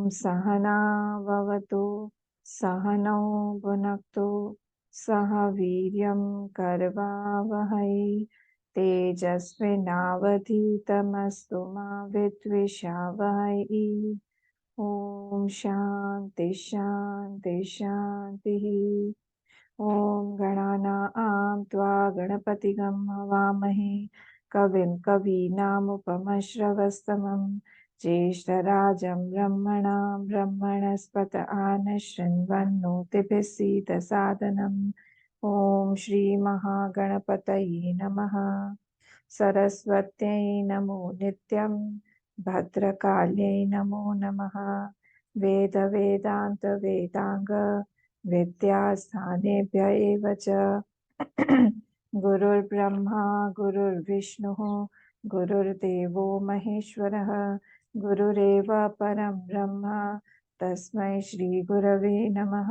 सहना भवतु सहनौ भुनक्तु सह वीर्यं करवावहै तेजस्विनावधीतमस्तु मा विद्विषावहै। ओम शांति शांति शांति। ओम गणानां त्वा गणपतिगं हवामहे कविं कवीनामुपमश्रवस्तमं ज्येष्ठराजं ब्रह्मणां ब्रह्मणस्पत आनशृण्वन्नोतिभिः सीदसादनम्। ओम श्री महागणपतये नमः। सरस्वत्यै नमो नित्यं भद्रकाल्यै नमो नमः। वेद वेदांत वेदांग विद्यास्थानेभ्य एव च गुरुर्ब्रह्मा गुरुर्विष्णुः गुरुर्देवो महेश्वरः गुरुरेव परं ब्रह्म तस्मै श्री गुरवे नमः।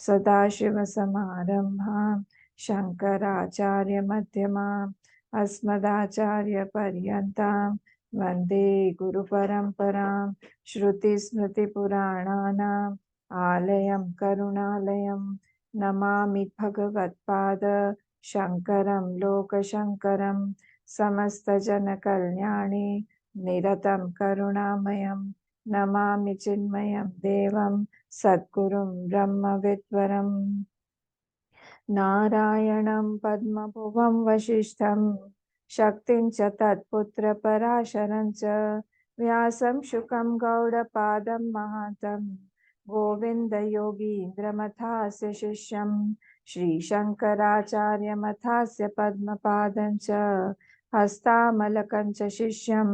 सदाशिवसमारम्भां शङ्कराचार्यमध्यमाम् अस्मदाचार्यपर्यन्तां वन्दे गुरुपरम्परां। श्रुतिस्मृतिपुराणानाम् आलयं करुणालयं नमामि भगवत्पाद शङ्करं लोकशङ्करं। समस्तजनकल्याणे निरतं करुणामयं नमामि चिन्मयं देवं सद्गुरुं ब्रह्मविद्वरम्। नारायणं पद्मभुवं वसिष्ठं शक्तिं च तत्पुत्रपराशरं च व्यासं शुकं गौडपादं महान्तं गोविन्दयोगीन्द्रमथास्य शिष्यं श्रीशङ्कराचार्यमथास्य पद्मपादं च हस्तामलकं च शिष्यं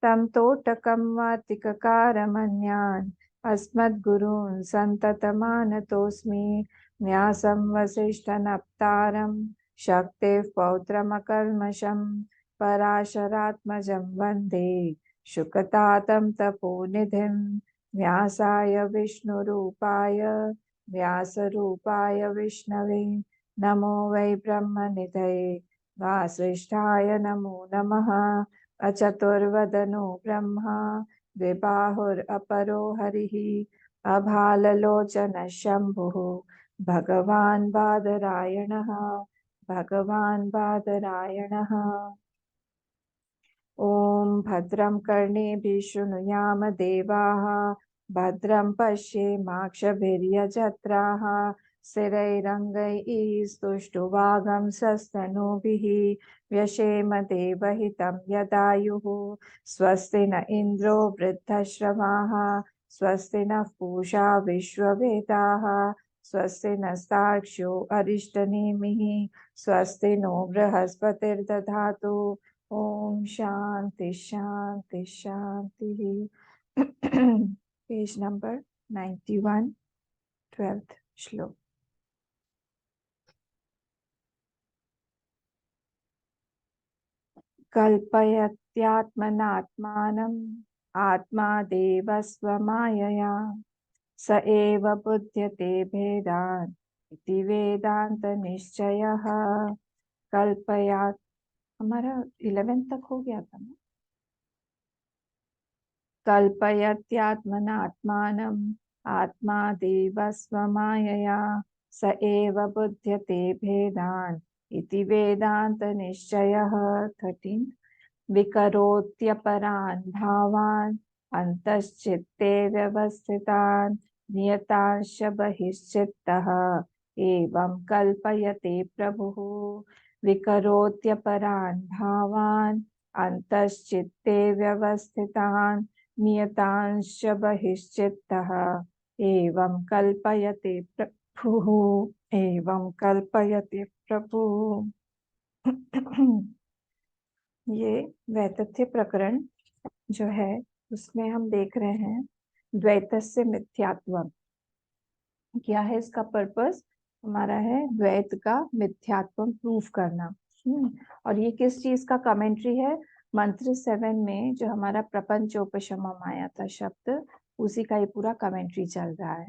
तं तोटकं वार्तिककारमन्यान् अस्मद्गुरून् सन्ततमानतोऽस्मि। व्यासं वसिष्ठनप्तारं शक्तेः पौत्रमकल्मषं पराशरात्मजं वन्दे शुकतातं तपोनिधिं। व्यासाय विष्णुरूपाय व्यासरूपाय विष्णवे नमो वै ब्रह्मनिधये वासिष्ठाय नमो नमः। अचतुर्वदनो ब्रह्मा द्विबाहुरपरो हरिः अभाललोचनः शम्भुः भगवान् बादरायणः भगवान् बादरायणः। ॐ भद्रं कर्णेभिः शृणुयाम देवाः भद्रं पश्येमाक्षभिर्यजत्राः स्थिरैरङ्गैः स्तुष्टुवागंसस्तनूभिः व्यशेम देवहितं यदायुः। स्वस्ति न इन्द्रो वृद्धश्रवाः स्वस्ति नः पूषा विश्ववेदाः स्वस्ति नस्तार्क्ष्यो अरिष्टनेमिः स्वस्ति नो बृहस्पतिर्दधातु। ओम शांति शांति शांति। पेज नंबर 91, 12th श्लोक। कल्पयत्यात्मनात्मानम् आत्मा देवस्वमायया स एव बुध्यते भेदान् इति वेदांत निश्चयः। कल्पयात्, हमारा 11 तक हो गया था ना। कल्पयत्यात्मनात्मानम् आत्मा देवस्वमायया स एव बुध्यते भेदान् इति वेदांत निश्चयः। 13 विकरोत्यपरान् भावान् अन्तश्चित्ते व्यवस्थितान् नियतांश्च बहिश्चित्तः एवं कल्पयते प्रभुः। विकरोत्यपरान् भावान् अन्तश्चित्ते व्यवस्थितान् नियतांश्च बहिश्चित्तः एवं कल्पयते प्रभुः एवं कल्पयते प्रभुः। ये वैतथ्य प्रकरण जो है उसमें हम देख रहे हैं द्वैतस्य मिथ्यात्वम्। क्या है इसका पर्पस? हमारा है द्वैत का मिथ्यात्व प्रूफ करना। और ये किस चीज का कमेंट्री है? मंत्र 7 में जो हमारा प्रपंचोपशमम आया था शब्द, उसी का ये पूरा कमेंट्री चल रहा है।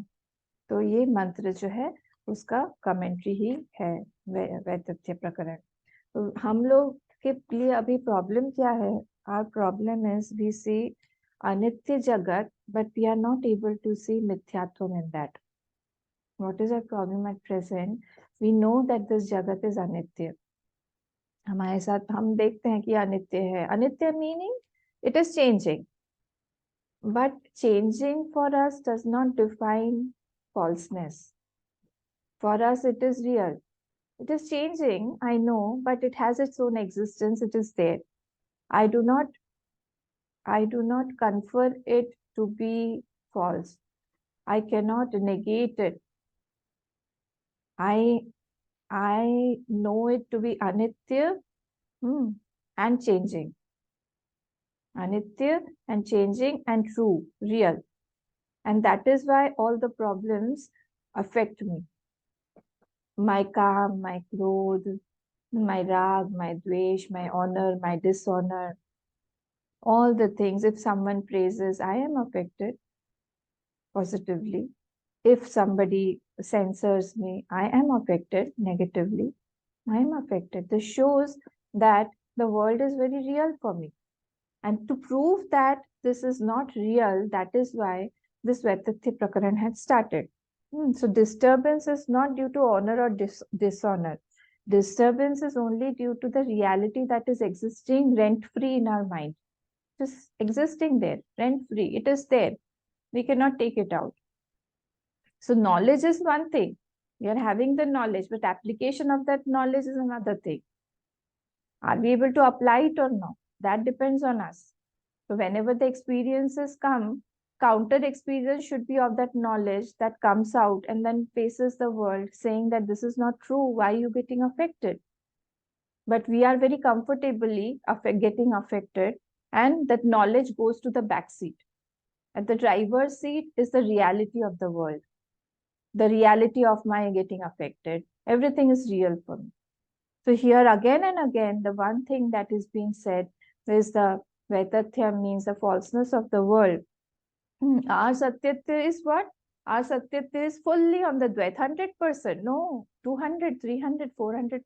तो ये मंत्र जो है उसका कमेंट्री ही है वैतथ्य प्रकरण। तो हम लोग के लिए अभी प्रॉब्लम क्या है? Our problem is we see Anitya Jagat, but we are not able to see Mithyatvam in that. What is our problem at present? We know that this Jagat is Anitya. हमारे साथ हम देखते हैं कि अनित्य है. अनित्य meaning it is changing. But changing for us does not define falseness. For us, it is real. It is changing, I know, but it has its own existence. It is there. I do not, I do not confer it to be false. I cannot negate it. I, I know it to be anitya and changing. Anitya and changing and true, real. And that is why all the problems affect me. My calm, my krodh, my rag, my dvesh, my honor, my dishonor, all the things. If someone praises, I am affected positively. If somebody censors me, I am affected negatively. I am affected. This shows that the world is very real for me. And to prove that this is not real, that is why this Vaitathya Prakaran had started. So disturbance is not due to honor or dishonor. Disturbance is only due to the reality that is existing rent-free in our mind. Just existing there, rent-free. It is there. We cannot take it out. So knowledge is one thing. We are having the knowledge, but application of that knowledge is another thing. Are we able to apply it or not? That depends on us. So whenever the experiences come, counter experience should be of that knowledge that comes out and then faces the world saying that this is not true. Why are you getting affected? But we are very comfortably getting affected, and that knowledge goes to the back seat. At the driver's seat is the reality of the world, the reality of my getting affected. Everything is real for me. So here again and again, the one thing that is being said is the Vaitathya means the falseness of the world. Our Satyatya is what? Our Satyatya is fully on the Dvait, 100%. No, 200, 300, 400%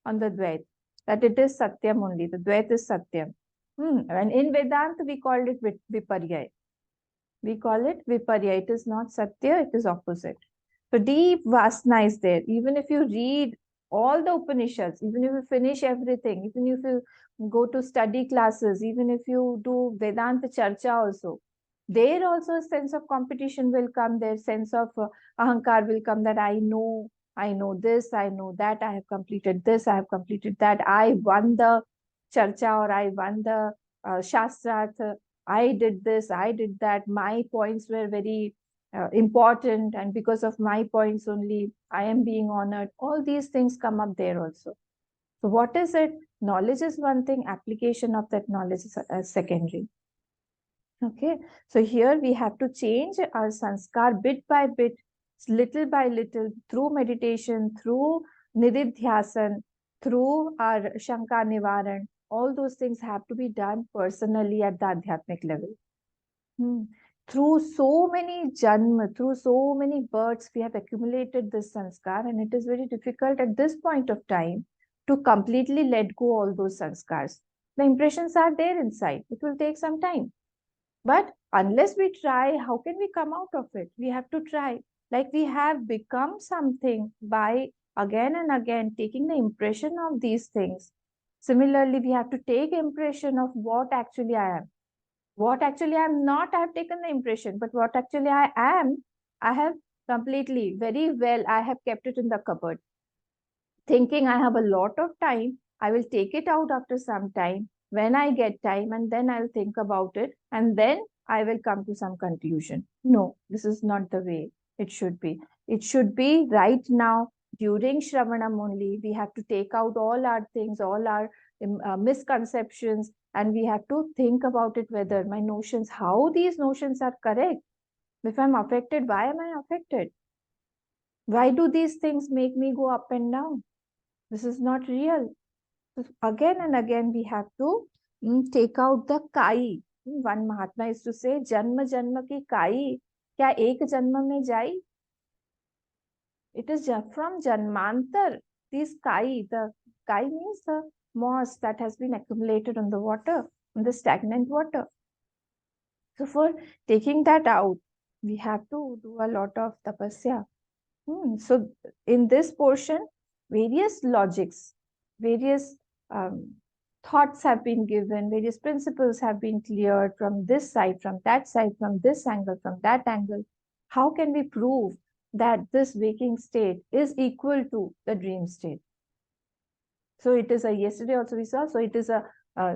on the Dvait. That it is Satyam only. The Dvait is Satyam. And in Vedanta, we call it Viparyaya. We call it Viparya. It is not Satya, it is opposite. So deep Vasana is there. Even if you read all the Upanishads, even if you finish everything, even if you go to study classes, even if you do Vedanta Charcha also, there also a sense of competition will come, there sense of ahankar will come, that I know this, I know that, I have completed this, I have completed that, I won the Charcha or I won the Shastrat, I did this, I did that, my points were very important, and because of my points only, I am being honored. All these things come up there also. So what is it? Knowledge is one thing, application of that knowledge is secondary. Okay, so here we have to change our sanskar bit by bit, little by little, through meditation, through nididhyasan, through our shanka nivaran. All those things have to be done personally at the adhyatmic level. Through so many janma, through so many births, we have accumulated this sanskar, and it is very difficult at this point of time to completely let go all those sanskars. The impressions are there inside. It will take some time. But unless we try, how can we come out of it? We have to try. Like we have become something by again and again taking the impression of these things. Similarly, we have to take impression of what actually I am. What actually I am not, I have taken the impression, but what actually I am, I have completely, very well, I have kept it in the cupboard. Thinking I have a lot of time, I will take it out after some time when I get time, and then I'll think about it, and then I will come to some conclusion. No, this is not the way it should be. It should be right now during Shravanam only. We have to take out all our things, all our misconceptions, and we have to think about it, whether my notions, how these notions are correct. If I'm affected, why am I affected? Why do these things make me go up and down? This is not real. So again and again, we have to take out the kai. One Mahatma used to say, Janma Janma ki kai, kya ek janma mein jai? It is from Janmantar. This kai, the kai means the moss that has been accumulated on the water, on the stagnant water. So for taking that out, we have to do a lot of tapasya. So in this portion, various logics, various um, thoughts have been given, various principles have been cleared from this side, from that side, from this angle, from that angle. How can we prove that this waking state is equal to the dream state? So it is a, yesterday also we saw, so it is a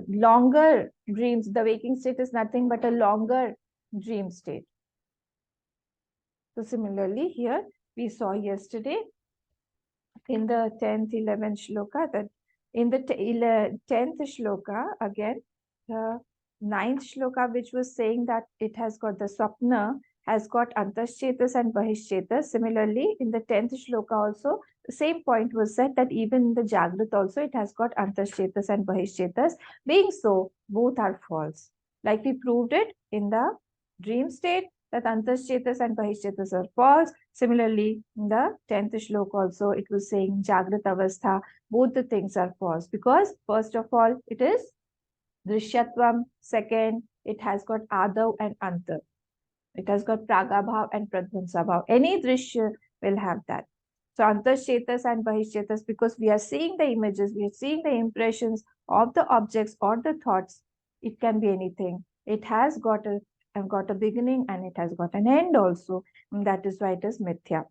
longer dreams. The waking state is nothing but a longer dream state. So similarly here we saw yesterday in the 10th, 11th shloka, that in the 10th shloka, again, the 9th shloka, which was saying that it has got the swapna, has got antashchetas and bahishchetas. Similarly, in the 10th shloka also, the same point was said that even in the Jagrat also, it has got antashchetas and bahishchetas. Being so, both are false. Like we proved it in the dream state, that antashchetas and bahishchetas are false. Similarly, in the 10th shlok also, it was saying Jagrat Avastha, both the things are false. Because, first of all, it is Drishyatvam. Second, it has got Adav and Antar. It has got Pragabhav and Pradvansabhav. Any Drishya will have that. So, Antashchetas and Bahishchetas, because we are seeing the images, we are seeing the impressions of the objects or the thoughts. It can be anything. It has got a beginning and it has got an end also. And that is why it is Mithya.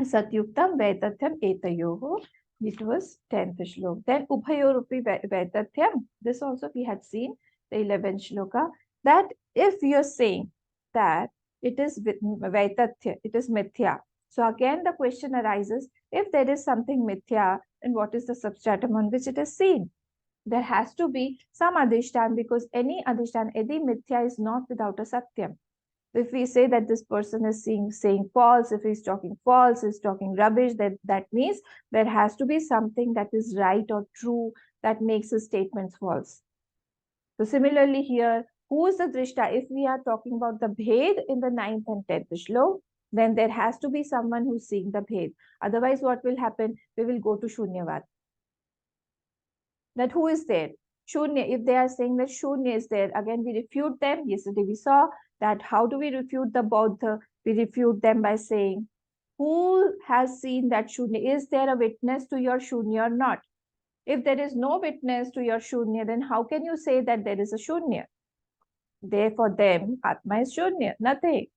Satyuktam Vaitatyam Etayoho. It was 10th shlok. Then Ubhayorupi Vaitatyam. This also we had seen, the 11th shloka, that if you're saying that it is Vaitathya, it is Mithya. So again the question arises, if there is something Mithya, then what is the substratum on which it is seen? There has to be some adhishtan, because any adhishtan, any Mithya is not without a Satyam. If we say that this person is saying false, if he's talking false, he's talking rubbish, that means there has to be something that is right or true that makes his statements false. So similarly here, who is the drishta? If we are talking about the bhed in the 9th and 10th shlok, then there has to be someone who's seeing the bhed. Otherwise, what will happen? We will go to Shunyavad. That who is there? Shunya. If they are saying that Shunya is there, again we refute them. Yesterday we saw that how do we refute the Bauddha? We refute them by saying, who has seen that Shunya? Is there a witness to your Shunya or not? If there is no witness to your Shunya, then how can you say that there is a Shunya? There for them, Atma is Shunya, nothing.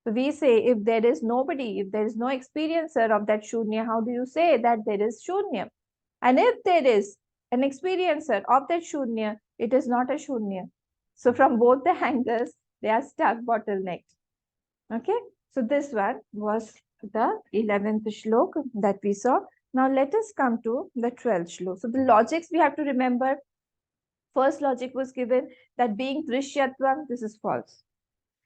So we say, if there is nobody, if there is no experiencer of that Shunya, how do you say that there is Shunya? And if there is an experiencer of that Shunya, it is not a Shunya. So from both the angles, they are stuck bottlenecked. Okay. So this one was the 11th shlok that we saw. Now let us come to the 12th shlok. So the logics we have to remember. First logic was given that being Drishyatvam, this is false.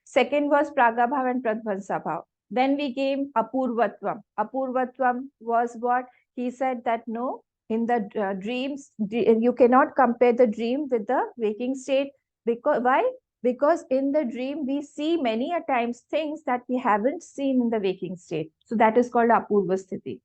Second was Pragabhav and Pradvansabhav. Then we came Apurvatvam. Apurvatvam was what? He said that no, in the dreams, you cannot compare the dream with the waking state. Because why? Because in the dream, we see many a times things that we haven't seen in the waking state. So that is called Apurvasthiti.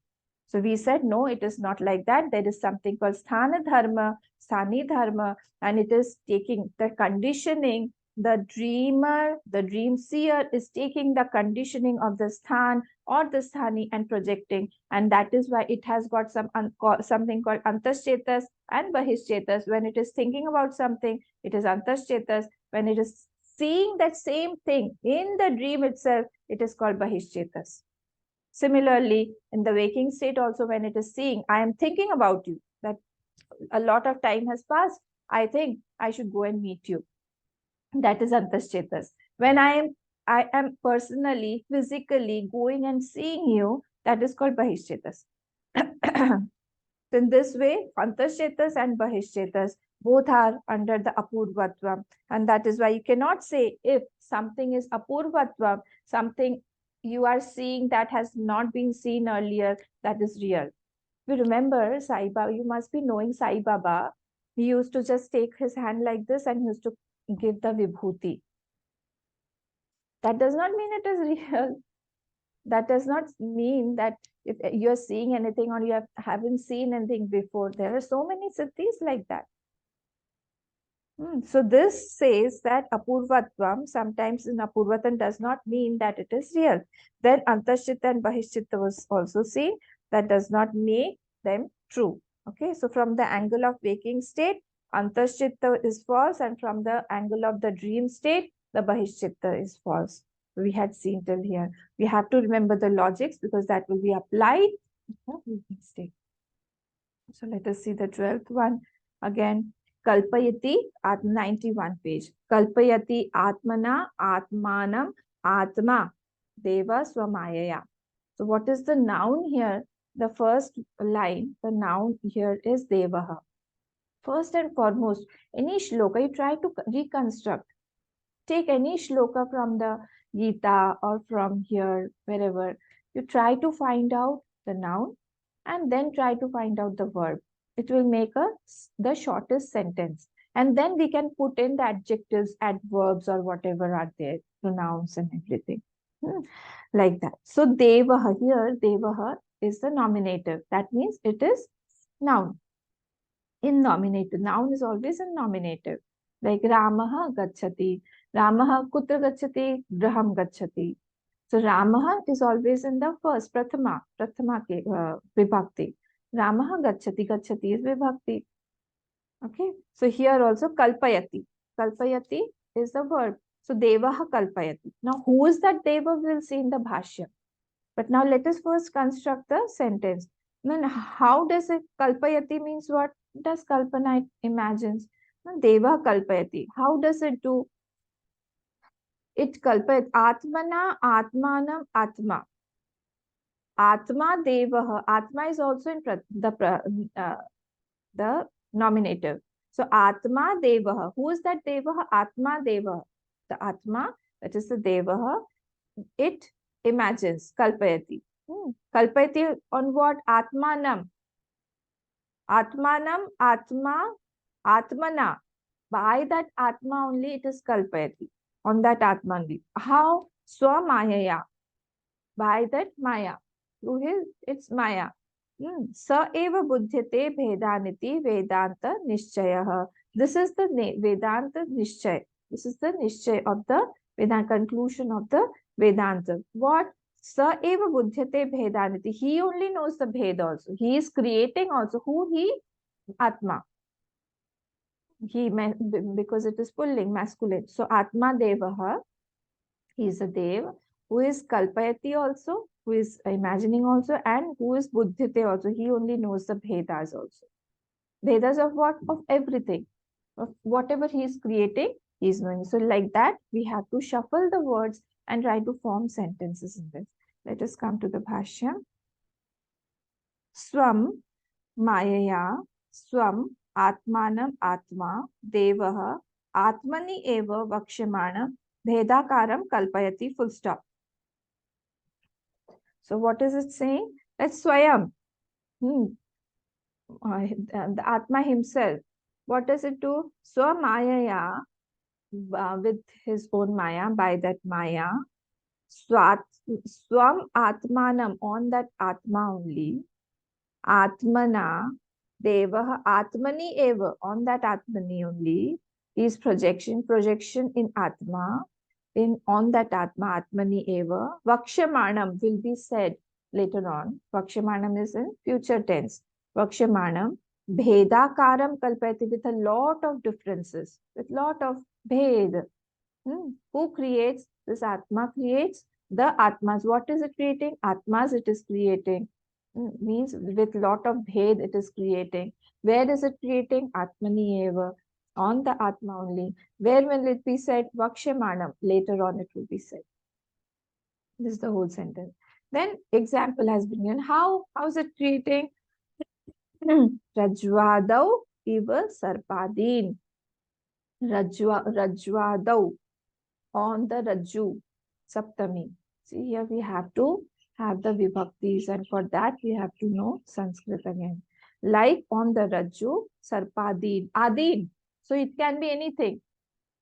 So we said, no, it is not like that. There is something called Sthana Dharma, Sthani Dharma, and it is taking the conditioning. The dreamer, the dream seer is taking the conditioning of the sthan or the sthani and projecting. And that is why it has got something called antashchetas and bahishchetas. When it is thinking about something, it is antashchetas. When it is seeing that same thing in the dream itself, it is called bahishchetas. Similarly, in the waking state also, when it is seeing, I am thinking about you, that a lot of time has passed, I think I should go and meet you. That is antashchetas. When I am personally, physically going and seeing you, that is called bahishchetas. So in this way, antashchetas and bahishchetas both are under the apurvatvam. And that is why you cannot say if something is apurvatvam, something you are seeing that has not been seen earlier, that is real. We remember Sai Baba, you must be knowing Sai Baba. He used to just take his hand like this and he used to give the vibhuti. That does not mean it is real. That does not mean that if you're seeing anything or you haven't seen anything before. There are so many siddhis like that. So this says that apurvatvam, sometimes in apurvatan does not mean that it is real. Then antashchitta and bahishchitta was also seen. That does not make them true. Okay, so from the angle of waking state, antashchitta is false, and from the angle of the dream state, the bahishchitta is false. We had seen till here. We have to remember the logics because that will be applied in the waking state. So let us see the 12th one again. Kalpayati at 91 page. Kalpayati atmana atmanam atma deva swamayaya. So what is the noun here? The first line, the noun here is devaha. First and foremost, any shloka you try to reconstruct. Take any shloka from the Gita or from here, wherever. You try to find out the noun and then try to find out the verb. It will make the shortest sentence. And then we can put in the adjectives, adverbs, or whatever are there, pronouns and everything. Like that. So devaha here, devaha is the nominative. That means it is noun. In nominative, noun is always in nominative. Like Ramaha gacchati. Ramaha kutra gacchati, graham gacchati. So Ramaha is always in the first, prathama ke, vibhakti. Ramaha gacchati, gacchati is vibhakti. Okay, so here also kalpayati. Kalpayati is the verb. So devaha kalpayati. Now who is that deva we'll see in the bhashya. But now let us first construct the sentence. Then how does it kalpayati means what? Does kalpana imagines? Now, deva kalpayati. How does it do? It kalpayat atmana atmanam atma. Atma devaha. Atma is also in the nominative. So Atma Devaha. Who is that Devaha? Atma Devaha. The Atma, that is the Devaha, it imagines. Kalpayati. Kalpayati on what? Atmanam. Atmanam, Atma, Atmana. By that Atma only it is Kalpayati. On that Atma only. How? Swamayaya. By that Maya. Through his, it's Maya. स एव बुध्यते भेदानिति वेदांत निश्चयः. This is the Vedanta Nishchay. This is the Nishchay of the Vedanta, conclusion of the Vedanta. What? Sa eva buddhyate bhedaniti. He only knows the bhed also. He is creating also. Who he? Atma. He, because it is pulling, masculine. So Atma Devaha, he is a Dev who is Kalpayati also, who is imagining also, and who is Buddhite also. He only knows the Bhedas also. Bhedas of what? Of everything. Of whatever he is creating, he is knowing. So like that, we have to shuffle the words and try to form sentences in this. Let us come to the Bhashya. Swam Mayaya Swam Atmanam Atma Devaha Atmani Eva Vakshamanam Bhedakaram Kalpayati, full stop. So what is it saying? That Swayam, the Atma himself, what does it do? Swamayaya, with his own Maya, by that Maya, Swam Atmanam, on that Atma only, Atmana, Devaha, Atmani Eva, on that Atmani only, is projection in Atma, on that Atma, Atmani Eva, Vakshamanam will be said later on. Vakshamanam is in future tense. Vakshamanam, Bhedakaram Kalpayati, with a lot of differences, with lot of Bhed. Who creates? This Atma creates the Atmas. What is it creating? Atmas it is creating. Means with lot of Bhed it is creating. Where is it creating? Atmani Eva. On the Atma only. Where will it be said? Vakshamanam. Later on it will be said. This is the whole sentence. Then example has been given. How is it creating? Rajwadau iva sarpadin. Rajwadau, on the Raju, Saptami. See, here we have to have the vibhaktis, and for that we have to know Sanskrit again. Like on the Raju, Sarpadin, Adin. So it can be anything.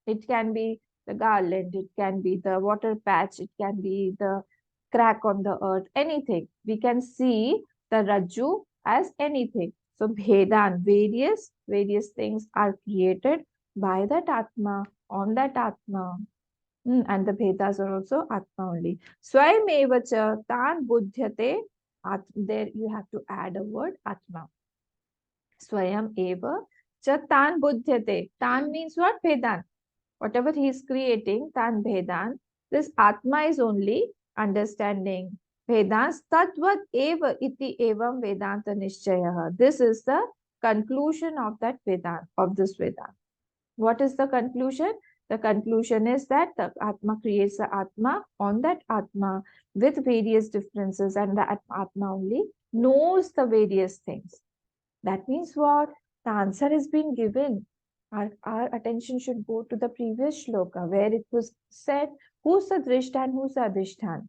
It can be the garland, it can be the water patch, it can be the crack on the earth, anything. We can see the Raju as anything. So Bhedan, various things are created by that Atma, on that Atma. And the Vedas are also Atma only. Swayameva cha tan buddhyate. There you have to add a word Atma. Swayam eva cha tan buddhyate. Tan means what? Vedan. Whatever he is creating, tan Vedan. This Atma is only understanding. Vedans tatvat eva iti evam Vedanta nishchayah. This is the conclusion of that Vedant, of this Vedant. What is the conclusion? The conclusion is that the Atma creates the Atma on that Atma with various differences, and the Atma only knows the various things. That means what? The answer has been given. Our attention should go to the previous shloka where it was said, who's the Drishta and who's the Adhishtan?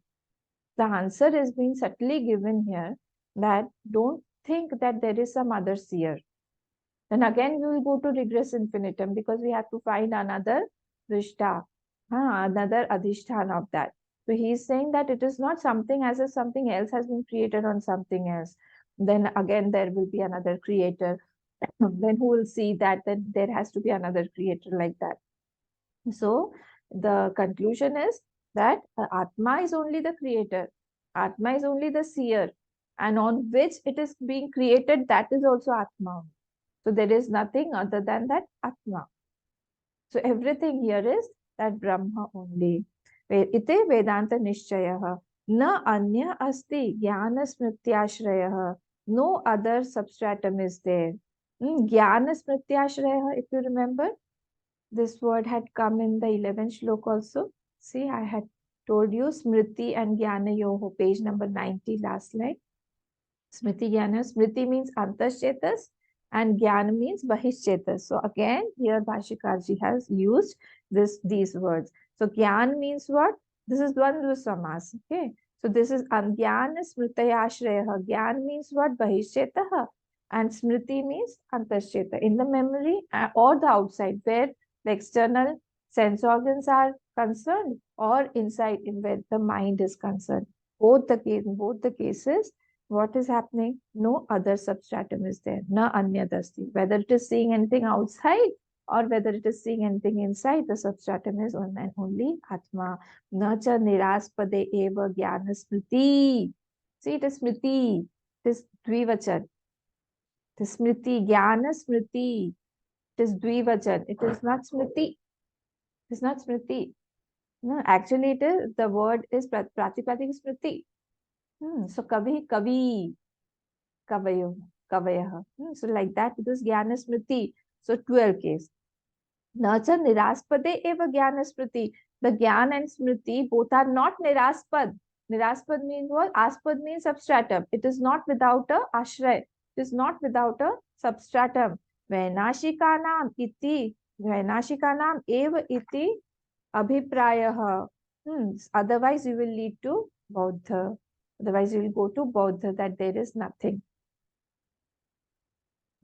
The answer is being subtly given here, that don't think that there is some other seer. Then again we will go to regress infinitum because we have to find another Drishta, another Adhishtan of that. So he is saying that it is not something as if something else has been created on something else. Then again there will be another creator. Then who will see that there has to be another creator like that. So the conclusion is that Atma is only the creator. Atma is only the seer. And on which it is being created, that is also Atma. So there is nothing other than that Atma. So everything here is that Brahma only. Ite Vedanta Nishchayah. Na anya asti jnana smrityashrayah. No other substratum is there. Jnana smrityashrayah, if you remember, this word had come in the 11th shlok also. See, I had told you Smriti and Jnana Yoho, page number 90, last line. Smriti Jnana. Smriti means Antaschetas and Jnana means Bahishchetas. So again, here Bhashikarji has used these words. So Jnana means what? This is Dvandva Samas. Okay. So this is Jnana Smritayashrayah. Jnana means what? Bahishchetaha. And Smriti means Antascheta. In the memory or the outside, where the external sense organs are concerned, or inside in where the mind is concerned. Both the cases, what is happening? No other substratum is there. Na anya dasti. Whether it is seeing anything outside or whether it is seeing anything inside, the substratum is one and only Atma. Na cha niraspade eva jnana smriti. See, it is smriti. It is dvivachan. It is smriti, jnana smriti. It is dvivachan. It is not smriti. It is not smriti. No, actually it is, the word is pratipadik smriti. So kavi, kavayah. So like that, it is jnana smriti. So 12 case. Nacha niraspade eva jnana smriti. The jnana and smriti both are not niraspad. Niraspad means what? Aspad means substratum. It is not without a ashray. It is not without a substratum. Vainashikanam iti. Vainashikanam eva iti abhiprayah. Otherwise, you will lead to Bauddha. Otherwise, you will go to Bauddha, that there is nothing.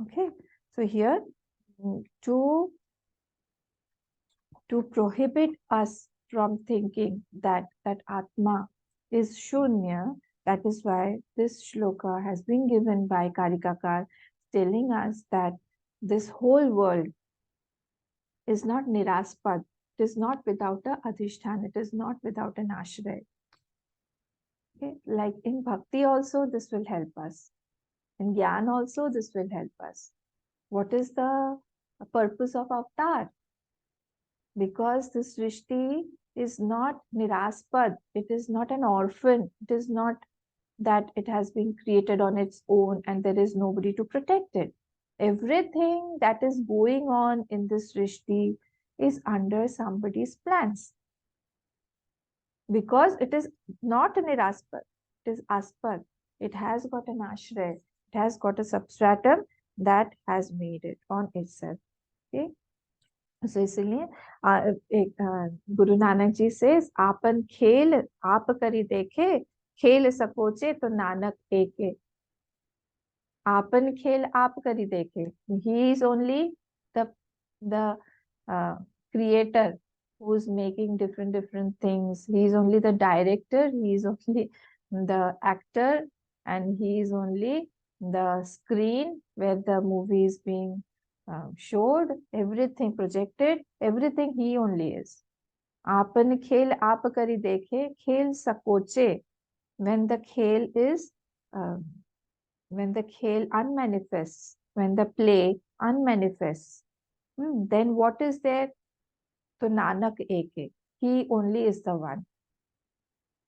Okay. So here, to prohibit us from thinking that Atma is Shunya, that is why this shloka has been given by Karikakar, telling us that this whole world is not niraspad. It is not without a adhishtan. It is not without an ashray. Okay? Like in bhakti also, this will help us. In Gyan also, this will help us. What is the purpose of avatar? Because this Srishti is not niraspad. It is not an orphan. It is not that it has been created on its own and there is nobody to protect it. Everything that is going on in this Srishti is under somebody's plans. Because it is not an niraspad. It is aspad. It has got an ashray. It has got a substratum that has made it on itself. Okay. So इसलिए गुरु नानक जी से आपन खेल आप करी देखे खेल सकोचे तो नानक एके. आपन खेल आप करी देखे. He is only the creator who is making different things. He is only the director. He is only the actor, and he is only the screen where the movie is being showed, everything projected, everything he only is. आपन खेल आप करी देखे, खेल सकोचे. When the खेल is, when the खेल unmanifests, when the play unmanifests, then what is there? तो नानक एक है. He only is the one.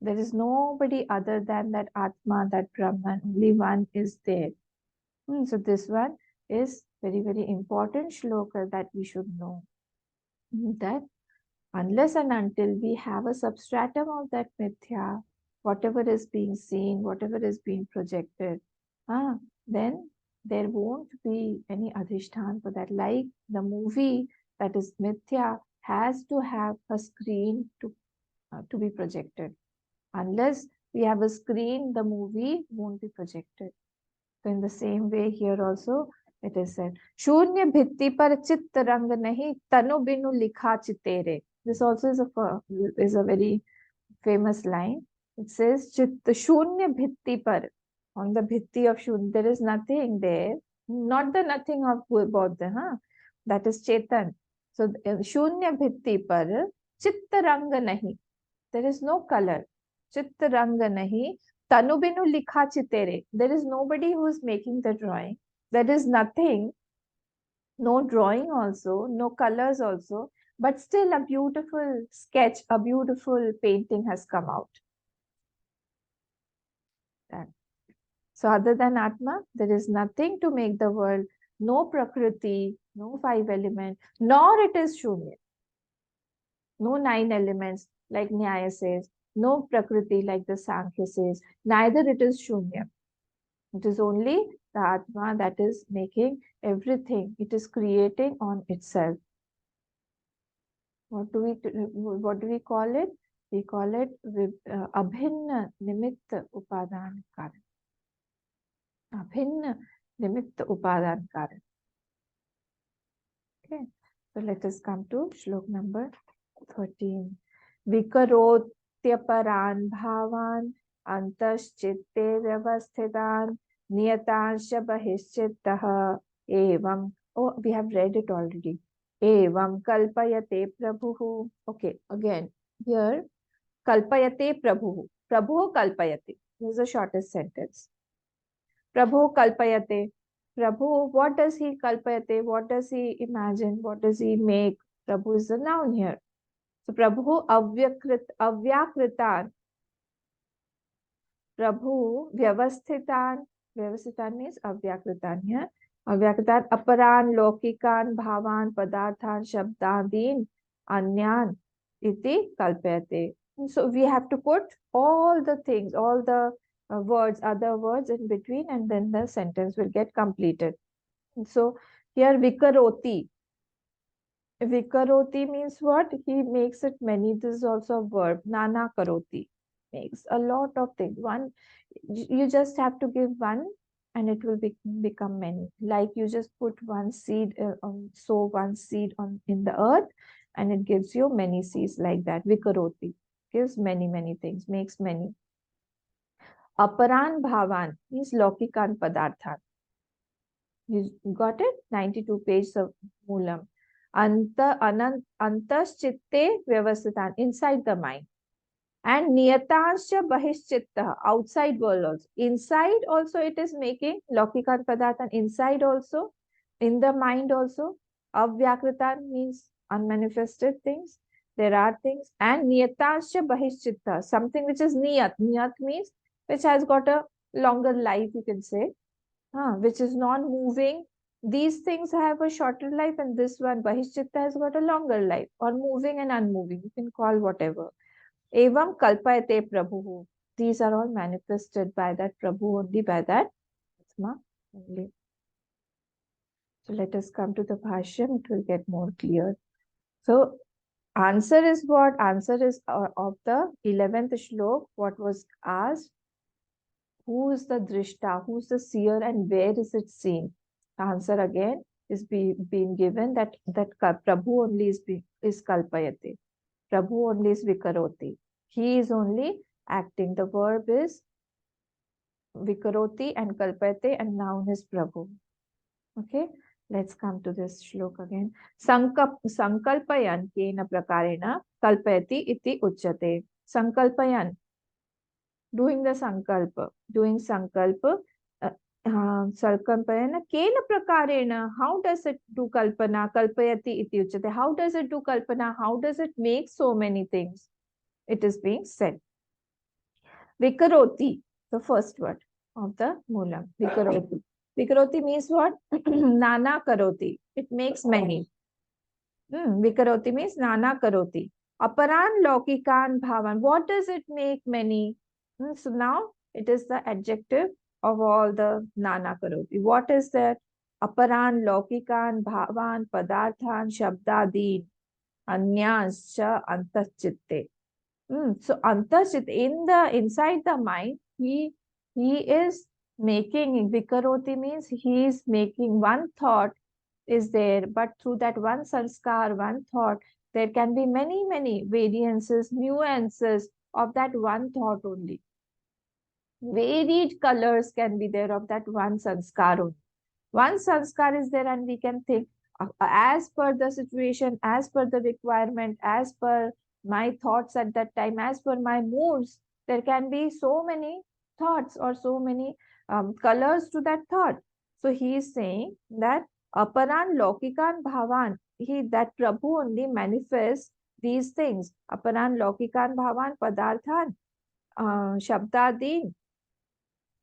There is nobody other than that Atma, that Brahman. Only one is there. So this one is very, very important shloka that we should know. That unless and until we have a substratum of that mithya, whatever is being seen, whatever is being projected, then there won't be any adhishthan for that. Like the movie that is mithya has to have a screen to be projected. Unless we have a screen, the movie won't be projected. So in the same way here also it is said, शून्य भित्ति पर चित्त रंग नहीं, तनु बिनु लिखा चितेरे. This also is a very famous line. It says, चित्त शून्य भित्ति पर, on the भित्ति of शून्य, there is nothing there, not the nothing of Bodha, that is Chetan. So शून्य भित्ति पर चित्त रंग नहीं, there is no color. चित्त रंग नहीं, तनु बिनु लिखा चितेरे. There is nobody who is making the drawing. There is nothing, no drawing also, no colors also, but still a beautiful sketch, a beautiful painting has come out. So other than Atma, there is nothing to make the world, no Prakriti, no five elements, nor it is Shunya. No 9 elements like Nyaya says, no Prakriti like the Sankhya says, neither it is Shunya. It is only the Atma that is making everything. It is creating on itself. What do we call it? We call it Abhinna Nimitta Upadan Karan. Abhinna Nimitta Upadan Karan. Okay, so let us come to Shlok number 13. Vikarotyparan bhavan antaschitte vyavasthitan niyatansha bahishchittah evam. Oh, we have read it already. Evam kalpayate prabhuhu. Okay, again, here, kalpayate prabhuhu. Prabhuhu kalpayate. This is the shortest sentence. Prabhuhu kalpayate. Prabhu, what does he kalpayate? What does he imagine? What does he make? Prabhu is the noun here. So Prabhu avyakritan. Prabhu vyavasthitan. Vyavasthitan means avyakritan here. Avyakritan aparan lokikan bhavan padarthan shabdadin anyan iti kalpayate. So we have to put all the things, all the words, other words in between, and then the sentence will get completed. So here vikaroti. Vikaroti means what? He makes it many. This is also a verb. Nana karoti. Makes a lot of things. One, you just have to give one and it will become many. Like you just put one seed, sow one seed in the earth and it gives you many seeds like that. Vikaroti. Gives many, many things. Makes many. Aparan bhavan means lokikan padarthan. You got it? 92 pages of Moolam. Antaschitte vyavasthitan, inside the mind. And niyatanscha bahishchitta, outside world also. Inside also it is making lokikan padarthan, inside also, in the mind also. Avyakritan means unmanifested things. There are things. And niyatanscha bahishchitta, something which is niyat. Niyat means which has got a longer life, you can say. Which is non-moving. These things have a shorter life, and this one, Bahishchitta, has got a longer life, or moving and unmoving. You can call whatever. Evam kalpayate prabhu. These are all manifested by that Prabhu, only by that Atma only. So let us come to the Bhashyam. It will get more clear. So answer is what? Answer is of the 11th Shlok. What was asked? Who is the drishta? Who is the seer, and where is it seen? The answer again is being given that Prabhu only is kalpayate. Prabhu only is vikaroti. He is only acting. The verb is vikaroti and kalpayate, and noun is Prabhu. Okay. Let's come to this shlok again. Sankalpayan kena prakarena kalpayati iti uchyate. Sankalpayan, doing sankalpa, uh, sankalpayana kena prakarena. How does it do kalpana? Kalpayati iti uchyate. How does it do kalpana? How does it make so many things? It is being said. Vikaroti, the first word of the moolam. Vikaroti. Vikaroti means what? Nana karoti. It makes many. Vikaroti means nana karoti. Aparan laukikan bhavan. What does it make many? So now it is the adjective of all the nana karoti. What is that? Aparan laukikan bhavan padarthan shabdadin anyascha antachitte. So Antarchit, in the inside the mind, he is making Vikaroti means he is making one thought is there, but through that one sanskar, one thought, there can be many variances, nuances of that one thought only. Varied colors can be there of that one sanskar only. One sanskar is there, and we can think as per the situation, as per the requirement, as per my thoughts at that time, as per my moods. There can be so many thoughts or so many colors to that thought. So he is saying that aparan laukikan bhavan, he that Prabhu only manifests these things. Aparan laukikan bhavan padarthan shabdadin.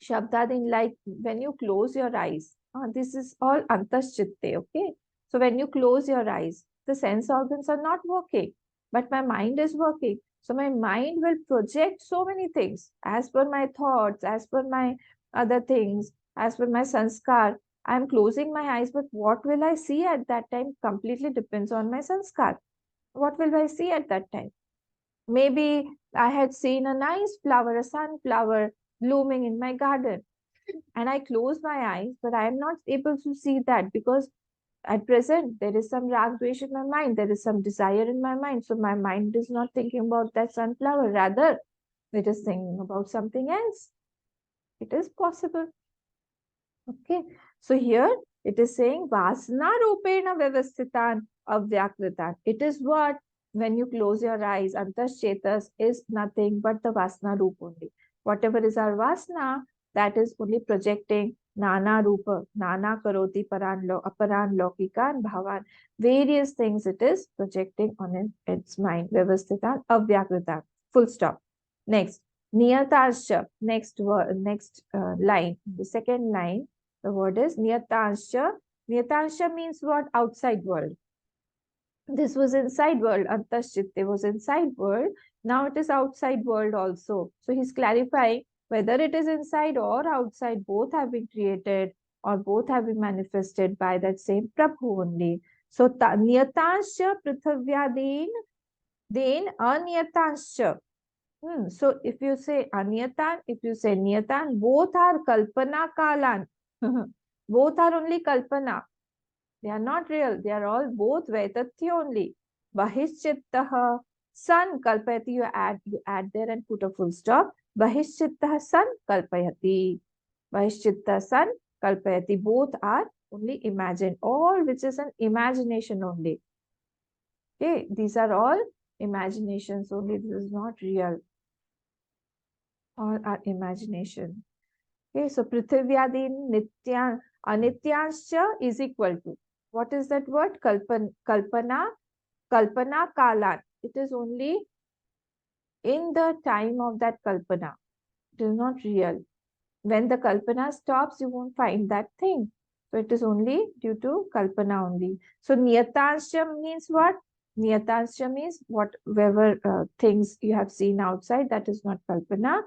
Shabdadin, like when you close your eyes. This is all antaschitte, okay? So when you close your eyes, the sense organs are not working, but my mind is working. So my mind will project so many things as per my thoughts, as per my other things, as per my sanskar. I'm closing my eyes, but what will I see at that time completely depends on my sanskar. What will I see at that time? Maybe I had seen a nice flower, a sunflower blooming in my garden, and I close my eyes, but I am not able to see that because at present there is some rag dvesh in my mind, there is some desire in my mind. So my mind is not thinking about that sunflower, rather, it is thinking about something else. It is possible. Okay. So here it is saying Vasana Rupena Vyavasthitan Avyakritan. It is what? When you close your eyes, Antas Chetas is nothing but the Vasana Roop only. Whatever is our Vasana, that is only projecting Nana Rupa, Nana Karoti Aparan Lokikan Bhavan. Various things it is projecting on its mind. Vyavasthitan Avyakritan. Full stop. Next. Niyatascha. Next line. The second line. The word is Niyatansha. Niyatansha means what? Outside world. This was inside world. Antashchitte was inside world. Now it is outside world also. So he's clarifying whether it is inside or outside, both have been created or both have been manifested by that same Prabhu only. So Niyatansha Prithavyadin, then Aniyatansha. So if you say Aniyatan, if you say Niyatan, both are Kalpana Kalan. Both are only Kalpana. They are not real. They are all both Vaitathya only. Bahishchittaha san kalpayati. You add there and put a full stop. Bahishchittaha san kalpayati. Bahishchitta san kalpayati. Both are only imagined. All which is an imagination only. Okay, these are all imaginations only. This is not real. All are imagination. Okay, so Prithvyadin Nitya Anityanscha is equal to. What is that word? Kalpana Kalan. It is only in the time of that Kalpana. It is not real. When the Kalpana stops, you won't find that thing. So it is only due to Kalpana only. So Niyatansha means what? Niyatansha means whatever things you have seen outside, that is not Kalpana.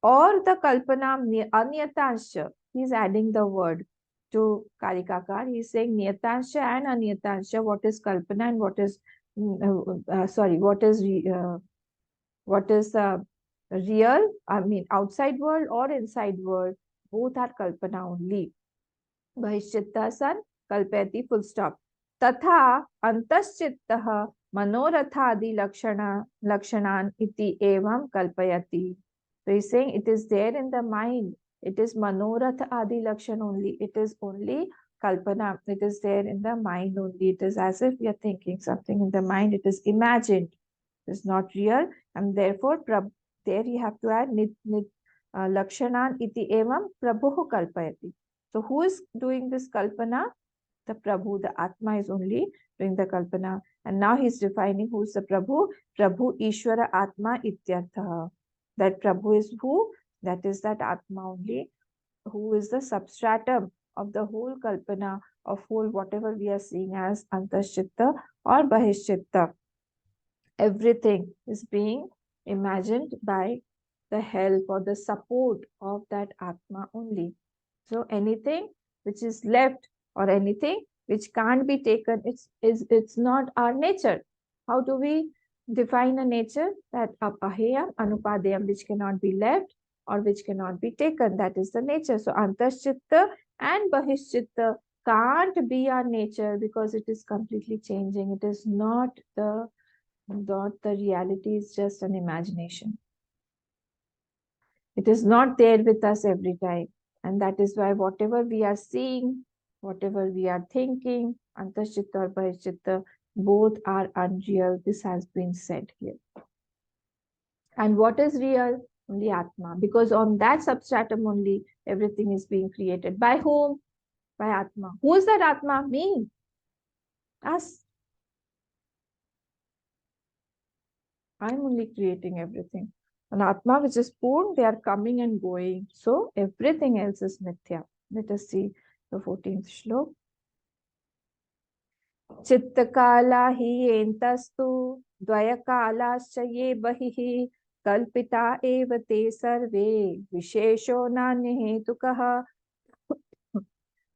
Or the Kalpana Aniyatansha. He is adding the word to Karikakar. He is saying Niyatansha and Aniyatansha. What is Kalpana and what is what is real, I mean outside world or inside world, both are kalpana only. Bahishchitta san kalpayati, full stop. Tatha antaschittah manorathadi lakshanan iti evam kalpayati. So he's saying it is there in the mind. It is manorath adi lakshan only. It is only kalpana. It is there in the mind only. It is as if we are thinking something in the mind. It is imagined. It is not real. And therefore, there you have to add lakshanan iti evam prabhu kalpayati. So who is doing this kalpana? The Prabhu, the Atma is only doing the kalpana. And now he's defining who's the Prabhu. Prabhu Ishvara Atma Ityartha. That Prabhu is who? That is that Atma only, who is the substratum of the whole kalpana, of whole whatever we are seeing as Antashchitta or Bahishchitta. Everything is being imagined by the help or the support of that Atma only. So anything which is left or anything which can't be taken, it's not our nature. How do we define a nature? That apaheyam, anupadeyam, which cannot be left or which cannot be taken. That is the nature. So antashchitta and bahishchitta can't be our nature because it is completely changing. It is not the reality, is just an imagination. It is not there with us every time. And that is why whatever we are seeing, whatever we are thinking, antashchitta or bahishchitta, both are unreal. This has been said here. And what is real? Only Atma. Because on that substratum only, everything is being created. By whom? By Atma. Who is that Atma? Me. Us. I'm only creating everything. An Atma which is Purn, they are coming and going. So everything else is Mithya. Let us see the 14th Shlok. Chittakala hi entastu dvayakalascha ye bahihi kalpita eva te sarve vishesho nanyahetukaha.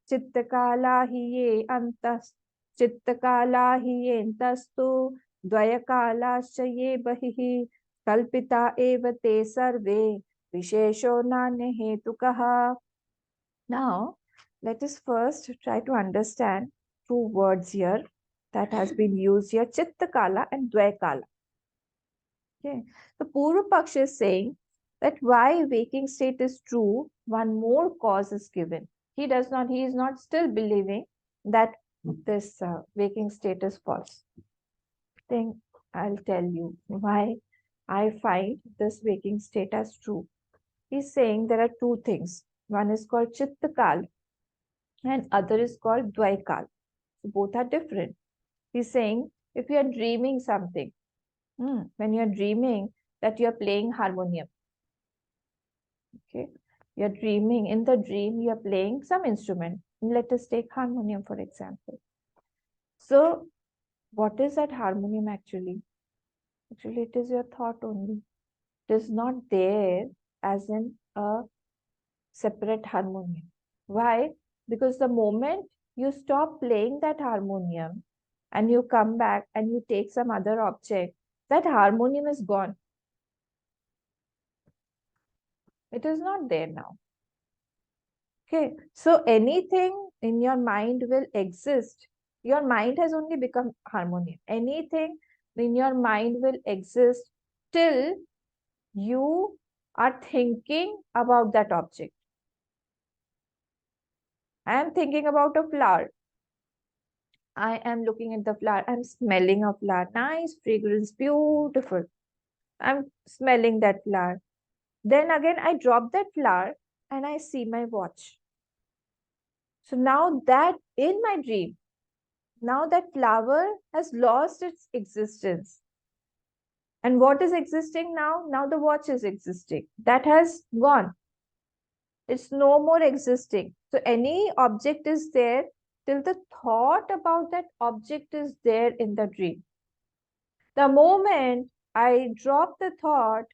Chittakala hi ye antas Chittakala hi entastu dvayakalascha ye bahihi kalpita eva te sarve vishesho nanyahetukaha. Now, let us first try to understand two words here that has been used here, Chittakala and Dvaikala. Okay. The Purva Paksha is saying that why waking state is true, one more cause is given. He is not still believing that this waking state is false. Then I'll tell you why I find this waking state as true. He's saying there are two things. One is called Chittakal and other is called Dvaikal. So both are different. He's saying if you are dreaming something, when you are dreaming that you are playing harmonium, okay, you are dreaming, in the dream you are playing some instrument. Let us take harmonium for example. So what is that harmonium actually? Actually, it is your thought only. It is not there as in a separate harmonium. Why? Because the moment you stop playing that harmonium and you come back and you take some other object, that harmonium is gone. It is not there now. Okay, so anything in your mind will exist. Your mind has only become harmonium. Anything in your mind will exist till you are thinking about that object. I am thinking about a flower. I am looking at the flower. I'm smelling a flower. Nice fragrance, beautiful. I'm smelling that flower. Then again, I drop that flower and I see my watch. So now that in my dream, now that flower has lost its existence. And what is existing now? Now the watch is existing. That has gone. It's no more existing. So any object is there till the thought about that object is there in the dream. The moment I drop the thought,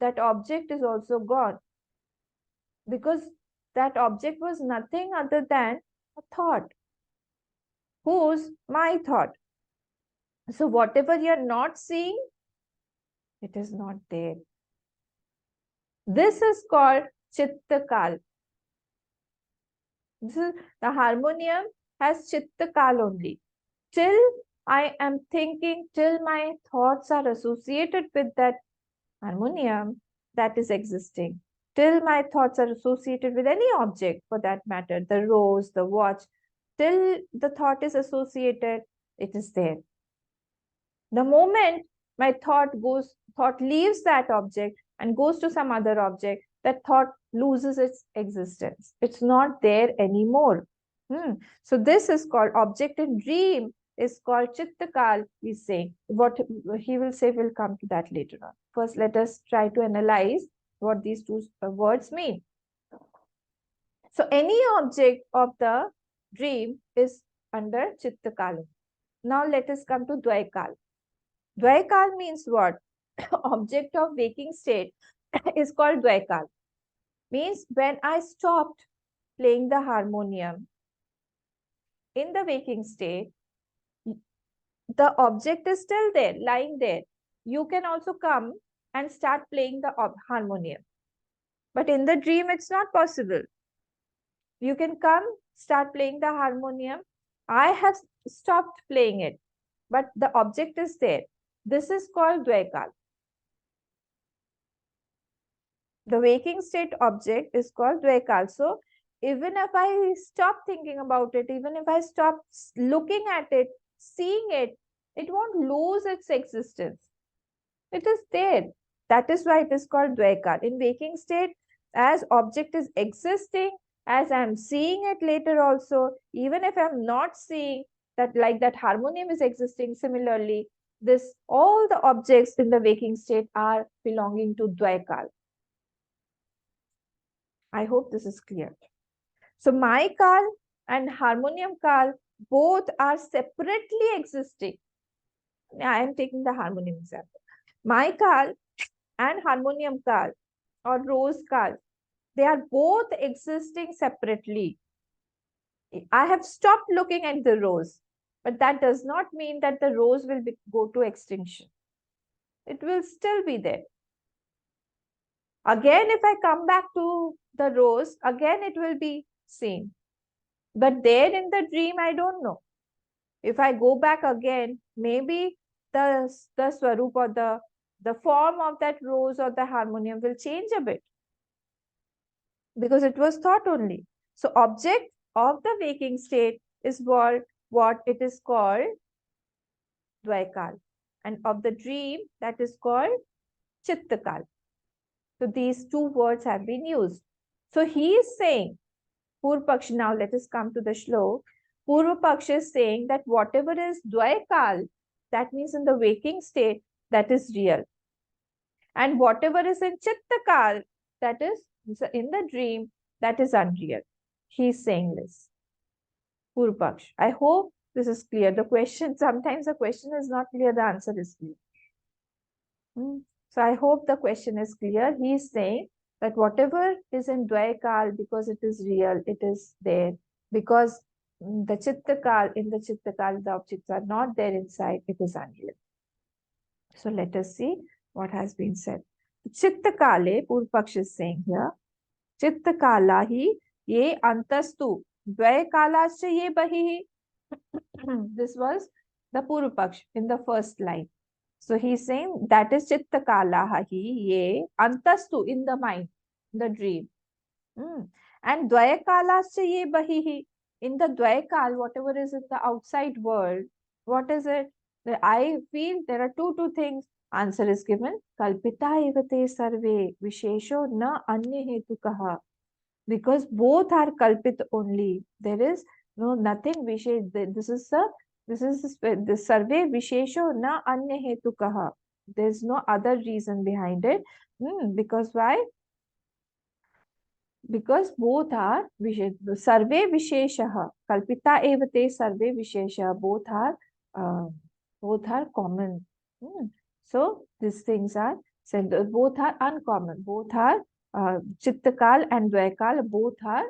that object is also gone. Because that object was nothing other than a thought. Whose? My thought. So whatever you're not seeing, it is not there. This is called Chittakal. This is, the harmonium has Chittakal only. Till I am thinking, till my thoughts are associated with that harmonium, that is existing. Till my thoughts are associated with any object for that matter, the rose, the watch, till the thought is associated, it is there. The moment my thought leaves that object and goes to some other object, that thought loses its existence. It's not there anymore. So this is called object in dream is called Chittakal, he's saying. What he will say, will come to that later on. First, let us try to analyze what these two words mean. So any object of the dream is under Chittakal. Now let us come to Dvaikal. Dvaikal means what? Object of waking state is called Dvaikal. Means when I stopped playing the harmonium in the waking state, the object is still there, lying there. You can also come and start playing the harmonium. But in the dream, it's not possible. You can come, start playing the harmonium. I have stopped playing it, but the object is there. This is called Dvaikal. The waking state object is called Dvaikal. So even if I stop thinking about it, even if I stop looking at it, seeing it, it won't lose its existence. It is there. That is why it is called Dvaikal. In waking state, as object is existing, as I am seeing it later also, even if I am not seeing that, like that harmonium is existing, similarly, this all the objects in the waking state are belonging to Dvaikal. I hope this is clear. So my Kal and harmonium Kal both are separately existing. I am taking the harmonium example. My Kal and harmonium Kal or rose Kal, they are both existing separately. I have stopped looking at the rose, but that does not mean that the rose will go to extinction. It will still be there. Again, if I come back to the rose, again it will be seen. But there in the dream, I don't know. If I go back again, maybe the swarup or the form of that rose or the harmonium will change a bit, because it was thought only. So object of the waking state is what it is called Dvaikal, and of the dream, that is called Chittakal. So these two words have been used. So he is saying, Purvapaksh, now let us come to the Shlok. Purvapaksh is saying that whatever is Dvaikal, that means in the waking state, that is real. And whatever is in Chittakal, that is in the dream, that is unreal. He is saying this. Purvapaksh. I hope this is clear. The question, sometimes the question is not clear, the answer is clear. So I hope the question is clear. He is saying that whatever is in Dvaikal, because it is real, it is there. Because the Chittakal, in the Chittakal, the objects are not there inside, it is unreal. So let us see what has been said. Chittakale, Purvapaksh is saying here, Chittakala hi ye antastu, Dvaikalascha ye bahihi. This was the Purvapaksh in the first line. So he's saying that is Chittakala hi ye antastu, in the mind, the dream. And Dvayakalascha ye bahihi, in the Dvaikal, whatever is in the outside world, what is it? I feel there are two things. Answer is given. Kalpita evate sarve vishesho na anya hetu kaha. Because both are kalpit only. There is nothing vishesh. This is the survey vishesho na anya hetu kaha. There is no other reason behind it. Because why? Because both are sarve visheshaha, kalpita evate sarve vishesha, both are common. So these things are said, both are uncommon, both are Chittakal and Dvaikal, both are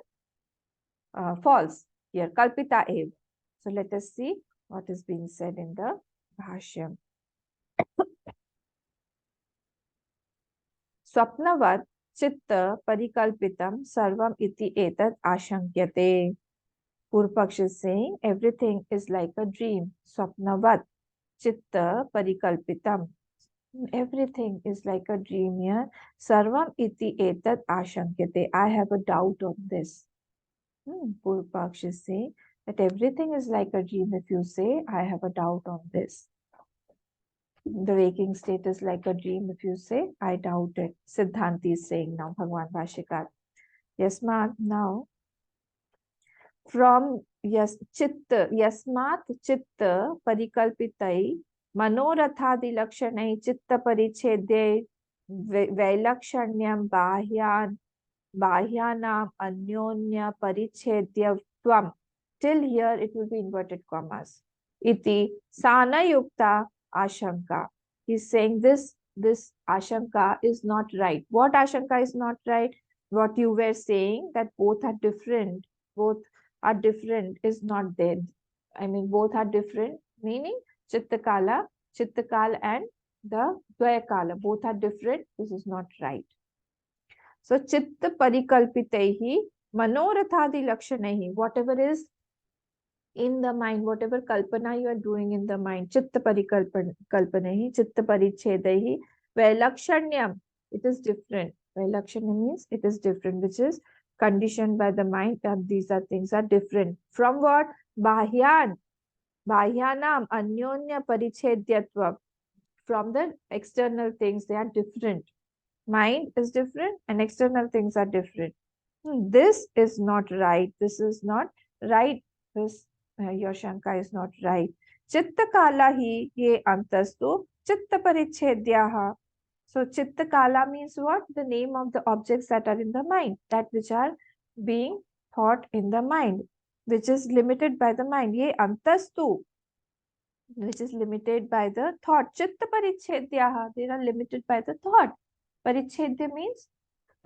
false here, kalpita ev. So let us see what is being said in the Bhashyam. Swapnavat chitta parikalpitam sarvam iti etat ashankyate. Purvapaksh is saying everything is like a dream. Swapnavat chitta parikalpitam. Everything is like a dream here. Sarvam iti etat ashankyate. I have a doubt on this. Purvapaksh is saying that everything is like a dream if you say, I have a doubt on this. The waking state is like a dream if you say, I doubt it. Siddhanti is saying now, Bhagwan Bhashikar. Yes, ma'am. Now, from yasmat chitta parikalpitai मनोरथादि लक्षणै चित्त परिच्छेदे वैलक्षण्यं बाह्यानाम अन्योन्य परिच्छेद्यत्वम. Till here it will be inverted commas. Iti sanayukta ashanka. He's saying this ashanka is not right. What ashanka is not right? What you were saying, that both are different. Both are different is not there. I mean, both are different, meaning Chittakala, Chittakal and the Dvayakala. Both are different. This is not right. So chitta parikalpitaihi manorathadi lakshanaihi. Whatever is in the mind, whatever kalpana you are doing in the mind, chitta parikalpanaihi, chitta parichedaihi, vailakshanyam. It is different. Vailakshanyam means it is different, which is conditioned by the mind, and these are things are different. From what? Bahyan. Bahyanam anyonya parichedyatva. From the external things, they are different. Mind is different and external things are different. This is not right. This is not right. This your shanka is not right. Chitta kala hi ye antastu chitta parichedyaha. So chitta kala means what? The name of the objects that are in the mind, that which are being thought in the mind, which is limited by the mind. Ye antastu, which is limited by the thought. Chitta parichedyaha, they are limited by the thought. Parichedya means,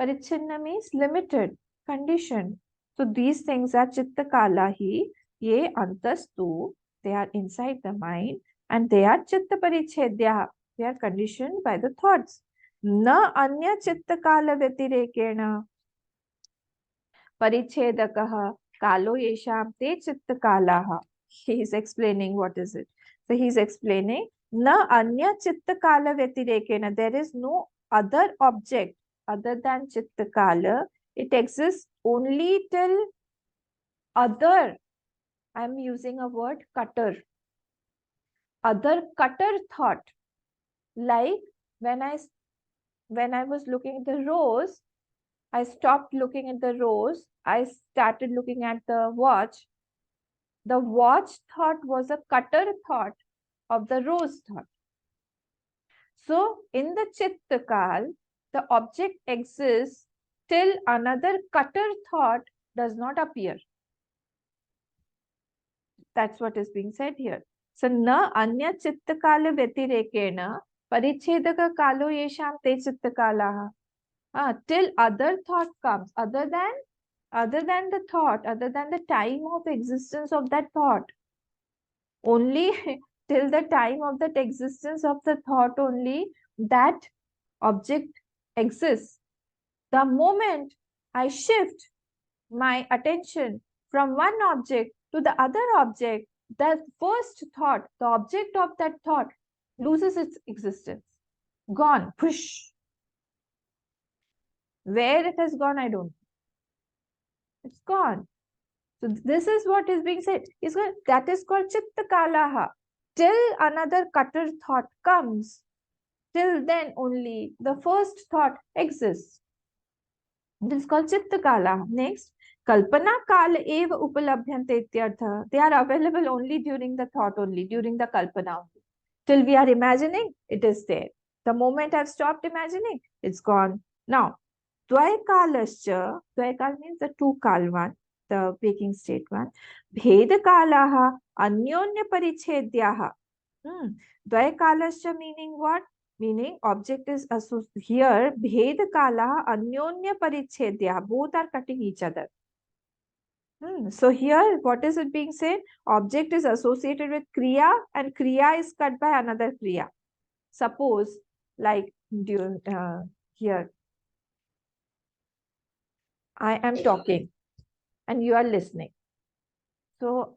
parichinna means limited, conditioned. So these things are chitta kala hi, ye antastu, they are inside the mind, and they are chitta parichedya, they are conditioned by the thoughts. Na anya chitta kala vyatirekena parichedakaha kalo yesham te chitta kalaha. He is explaining what is it. So he is explaining, na anya chitta kala vyatirekena, there is no other object other than chitta kala. It exists only till other. I am using a word cutter. Other cutter thought. Like when I was looking at the rose, I stopped looking at the rose. I started looking at the watch. The watch thought was a cutter thought of the rose thought. So in the Chittakal, the object exists till another cutter thought does not appear. That's what is being said here. So na anya Chittakala vyatirekena parichedaka kalo yesham te Chittakalaha. Till other thought comes, other than the thought, other than the time of existence of that thought. Only till the time of that existence of the thought only that object exists. The moment I shift my attention from one object to the other object, the first thought, the object of that thought loses its existence. Gone. Push. Where it has gone, I don't know. It's gone. So this is what is being said. That is called chitta kalaha. Till another cutter thought comes, till then only the first thought exists. This is called chitta kala. Next, kalpana kala eva upalabhyante ityartha. They are available only during the thought only, during the kalpana only. Till we are imagining, it is there. The moment I've stopped imagining, it's gone. Now, Dvaikalascha, Dvaikal means the two kal one, the waking state one. Bhedakalaha anyonya parichedyaha. Dvaikalascha meaning what? Meaning object is here. Bhedakalaha anyonya parichedyaha. Both are cutting each other. So here, what is it being said? Object is associated with Kriya and Kriya is cut by another Kriya. Suppose, like here, I am talking and you are listening. So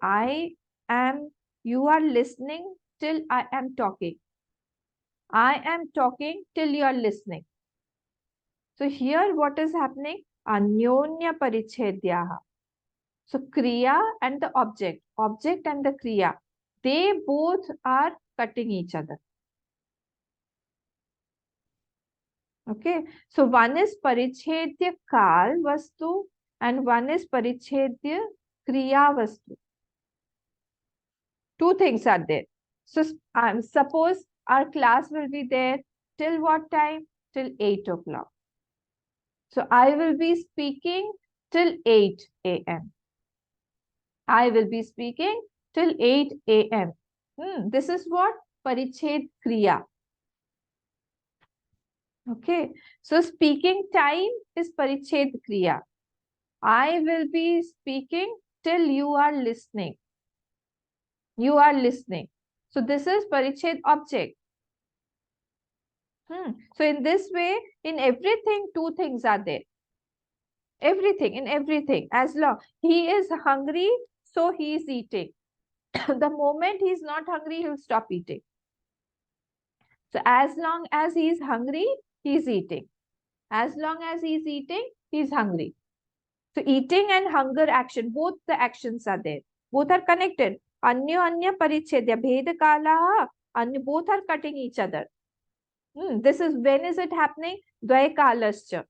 you are listening till I am talking. I am talking till you are listening. So here what is happening? Anyonya parichedyaha. So Kriya and the object and the Kriya, they both are cutting each other. Okay, so one is Parichedya Kal Vastu and one is Parichedya Kriya Vastu. Two things are there. So suppose our class will be there till what time? Till 8 o'clock. So I will be speaking till 8 a.m. I will be speaking till 8 a.m. This is what? Pariched Kriya. Okay. So speaking time is Pariched Kriya. I will be speaking till you are listening. You are listening. So this is Pariched object. So in this way, in everything, two things are there. Everything, in everything. As long he is hungry, so he is eating. The moment he is not hungry, he will stop eating. So as long as he is hungry, he is eating. As long as he is eating, he is hungry. So eating and hunger action, both the actions are there. Both are connected. Anya anya parichedya, bheda kala, anya, both are cutting each other. This is, when is it happening? Dvaya kalascha.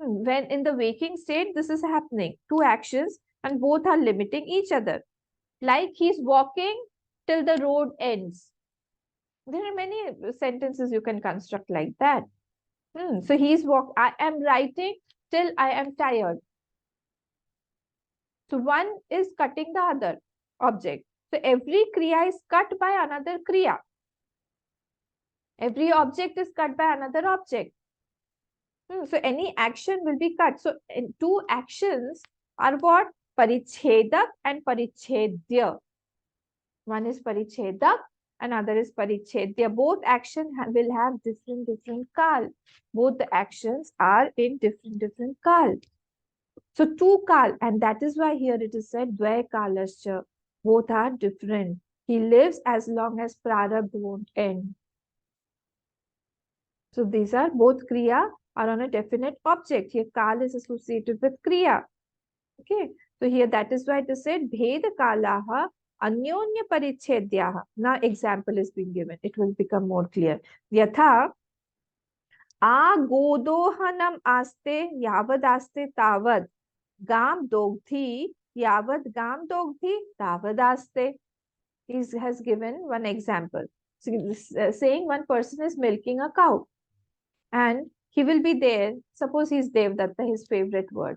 When in the waking state, this is happening. Two actions and both are limiting each other. Like he's walking till the road ends. There are many sentences you can construct like that. So he's I am writing till I am tired. So one is cutting the other object. So every kriya is cut by another kriya. Every object is cut by another object. So any action will be cut. So in two actions are what? Parichedak and parichedya. One is parichedak, another is parichedya. Both action will have different kal. Both the actions are in different kal. So two kal, and that is why here it is said dvaya kalascha. Both are different. He lives as long as prarabdha won't end. So these are both kriya are on a definite object. Here kal is associated with kriya. Okay. So here that is why it is said bheda kalaha anyonya parichedyaha. Now example is being given. It will become more clear. Yatha agodohanam aste yavadaste tavad gam dogthi yavad gam dogthi tavadaste. He has given one example. So, saying one person is milking a cow and he will be there. Suppose he is Devdatta, his favorite word.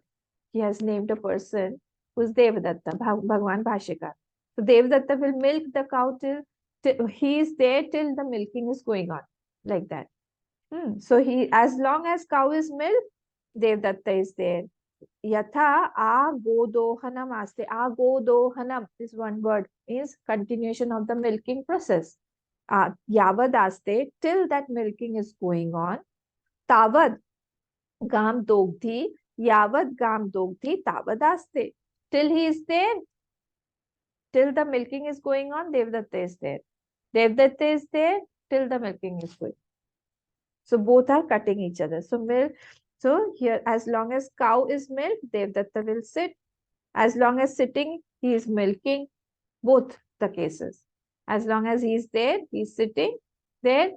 He has named a person who is Devdatta, Bhagwan Bhashikar. So Devdatta will milk the cow till he is there till the milking is going on, like that. So he, as long as cow is milked, Devdatta is there. Yatha agodohanam aste. Agodohanam is one word, is continuation of the milking process. Yavad aste, till that milking is going on. Tavad gam dogdhi, yavad gam dogdhi tavadaste. Till he is there, till the milking is going on, Devdatta is there. Devdatta is there till the milking is going. So both are cutting each other. So milk. So here, as long as cow is milked, Devdatta will sit. As long as sitting, he is milking. Both the cases. As long as he is there, he is sitting there.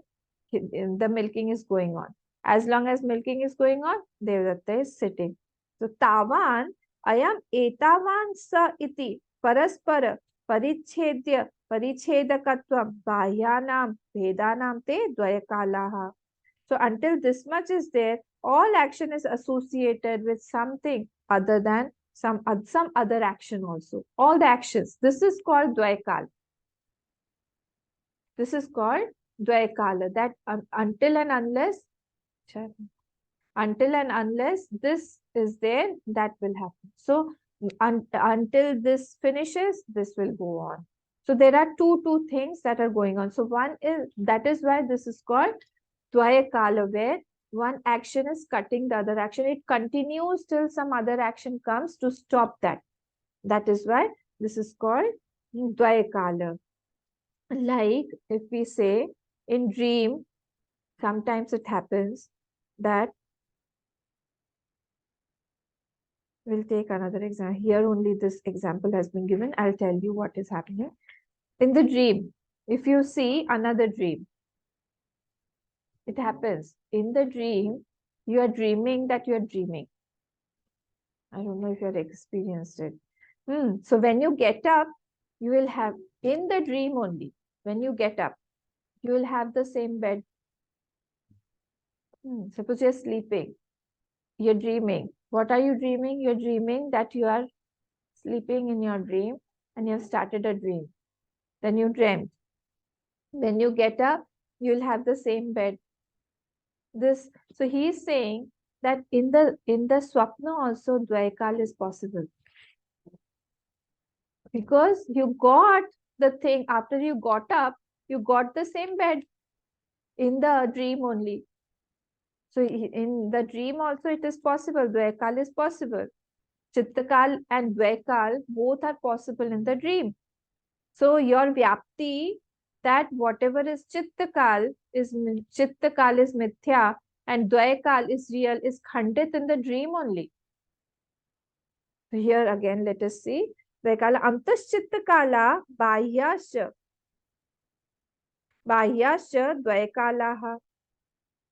The milking is going on. As long as milking is going on, Devdatta is sitting. So tavan ayam etavan sa iti paraspara parichedya parichedakatvam bahyanam vedanam te dvayakalaha. So until this much is there, all action is associated with something other than some other action also. All the actions. This is called dvayakala. This is called dvayakala. That until and unless this is there, that will happen. So until this finishes, this will go on. So there are two things that are going on. So one is, that is why this is called dvayakala, where one action is cutting the other action. It continues till some other action comes to stop that. That is why this is called dvayakala. Like if we say in dream, sometimes it happens that We'll take another example. Here only this example has been given. I'll tell you what is happening. In the dream, if you see another dream, it happens. In the dream, you are dreaming that you are dreaming. I don't know if you have experienced it. So when you get up, you will have, in the dream only, when you get up, you will have the same bed. Suppose you're sleeping, you're dreaming. What are you dreaming? You're dreaming that you are sleeping in your dream and you have started a dream. Then you dreamt. When you get up, you'll have the same bed. So he's saying that in the swapna also dvaikal is possible. Because you got the thing after you got up, you got the same bed in the dream only. So in the dream also it is possible, dvaikal is possible. Chittakal and dvaikal both are possible in the dream. So your vyapti, that whatever is chittakal is mithya and dvaikal is real, is khandit in the dream only. So here again let us see. Dvaikala antashchittakala bahyasya dvaikalaha.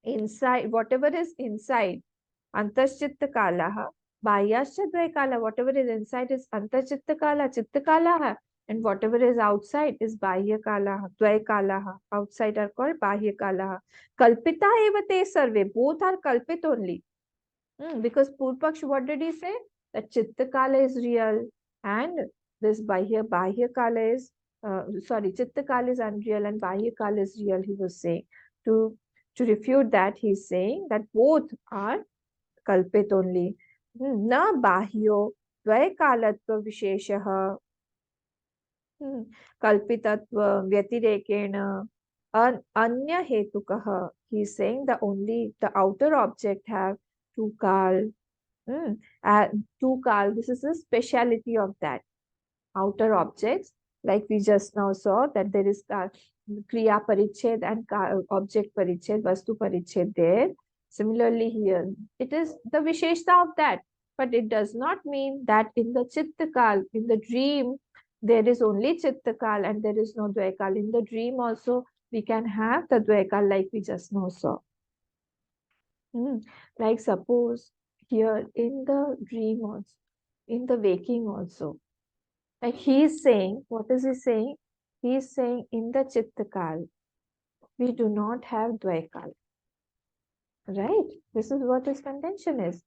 Inside, whatever is inside, antashchittakalaha. Bahyasya dvaikala, whatever is inside is antashchittakala, chittakalaha. And whatever is outside is bahyakalaha, dvaikalaha. Outside are called bahyakalaha. Kalpita evate sarve, both are kalpit only. Because Purpaksh, what did he say? That Chittakala is real and this Bahyakala is, Chittakala is unreal and Bahyakala is real, he was saying. To refute that, he's saying that both are kalpit only. Na Bahyo Dvaikalatva Visheshaha Kalpitatva Vyatirekena Anya Hetukaha. He's saying the outer object have two kal. Two kal, this is the speciality of that. Outer objects, like we just now saw that there is kriya pariched and object pariched, vastu pariched there. Similarly here, it is the visheshta of that. But it does not mean that in the chittakal, in the dream, there is only chittakal and there is no dvaikal. In the dream also, we can have the dvaikal like we just now saw. Like suppose here in the dream also, in the waking also, like he is saying, what is he saying? He is saying in the chittakal, we do not have dvaikal, right? This is what his contention is.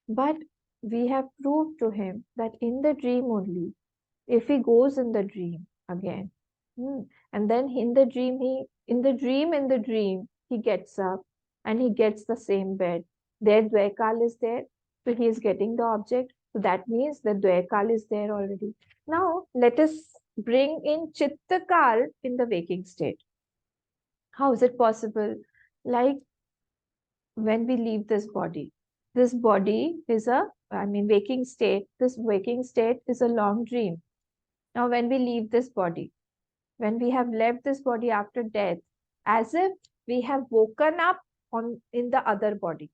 But we have proved to him that in the dream only, if he goes in the dream again, and then in the dream, he gets up and he gets the same bed. There, dvaikal is there, so he is getting the object. So that means the dvaikal is there already. Now, let us bring in chittakal in the waking state. How is it possible? Like when we leave this body is waking state. This waking state is a long dream. Now, when we leave this body, when we have left this body after death, as if we have woken up in the other body.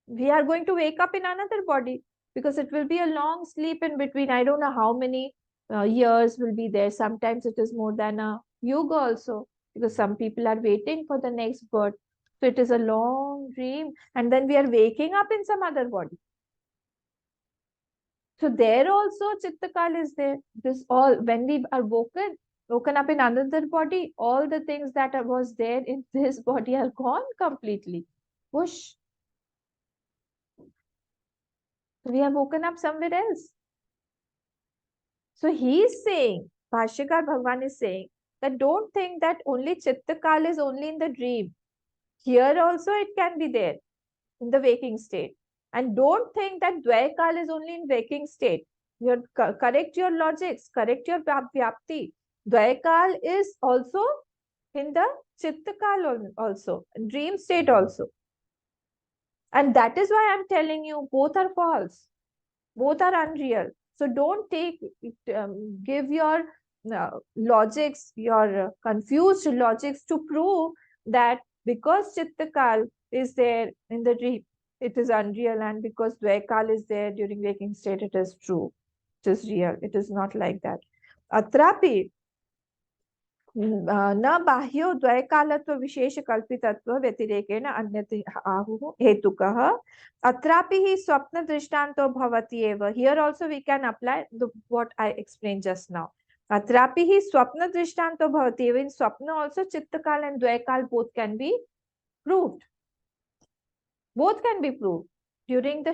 We are going to wake up in another body because it will be a long sleep in between. I don't know how many years will be there. Sometimes it is more than a yuga also, because some people are waiting for the next birth. So it is a long dream, and then we are waking up in some other body. So there also chittakal is there. This all, when we are woken up in another body, all the things that was there in this body are gone completely. Whoosh. We have woken up somewhere else. So he is saying, Bhashyakar Bhagwan is saying that don't think that only Chittakal is only in the dream. Here also it can be there in the waking state. And don't think that Dvaikal is only in waking state. Correct your logics, correct your Vyapti. Dvaikal is also in the Chittakal also, dream state also. And that is why I'm telling you, both are false. Both are unreal. So don't give your logics, your confused logics to prove that because Chittakal is there in the dream, it is unreal, and because Dvaikal is there during waking state, it is true. It is real. It is not like that. Atrapi न बाह्यो द्वैकालत्व विशेष कल्पितत्व व्यतिरेकेण अन्यत् आहुः हेतुकः अत्रापि हि स्वप्न दृष्टान्तो भवति एव. Here also we can apply what I explained just now. अत्रापि हि स्वप्न दृष्टान्तो भवति एव. In swapna also चित्तकाल and द्वैकाल both can be proved. Both can be proved. During the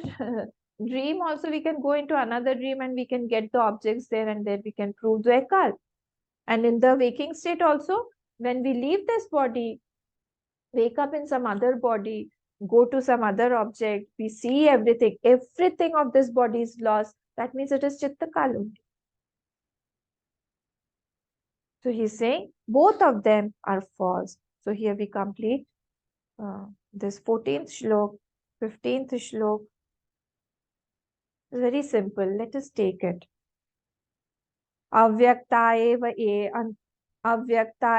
dream also we can go into another dream and we can get the objects there, and then we can prove Dvaikal. And in the waking state also, when we leave this body, wake up in some other body, go to some other object, we see everything. Everything of this body is lost. That means it is Chitta Kal only. So he's saying both of them are false. So here we complete this 14th shlok, 15th shlok. Very simple. Let us take it. अव्यक्ता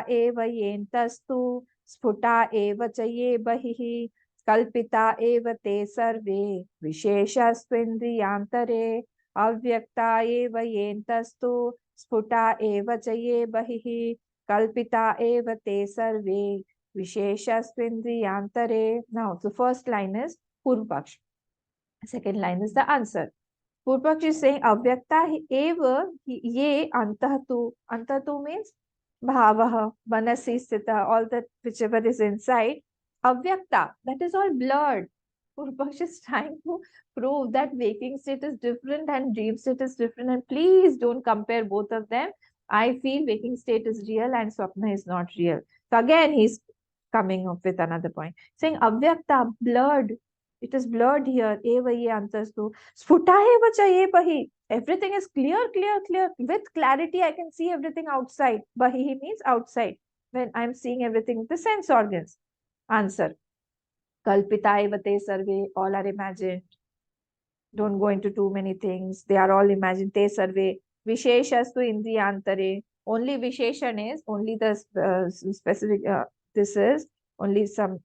एव येन्तस्तु स्फुटा एव च ये बहिः कल्पिता एव ते सर्वे विशेषस्त्विन्द्रियान्तरे अव्यक्ता एव येन्तस्तु स्फुटा एव च ये बहिः कल्पिता एव ते सर्वे विशेषस्त्विन्द्रियान्तरे. Now the first line is Purva Paksh. Second line is the answer. Purvapaksh is saying avyakta eva ye antahtu means bhavah, manasi sthita, all that whichever is inside. Avyakta, that is all blurred. Purvapaksh is trying to prove that waking state is different and dream state is different, and please don't compare both of them. I feel waking state is real and swapna is not real. So again he's coming up with another point, saying avyakta, blurred. It is blurred here. Eva ye antastu. Sphuta eva cha ye bahi. Everything is clear. With clarity, I can see everything outside. Bahi means outside. When I'm seeing everything with the sense organs. Answer. Kalpita eva te sarve. All are imagined. Don't go into too many things. They are all imagined. Te sarve. Visheshastu indriyantare. Only Visheshan is only the specific. This is only some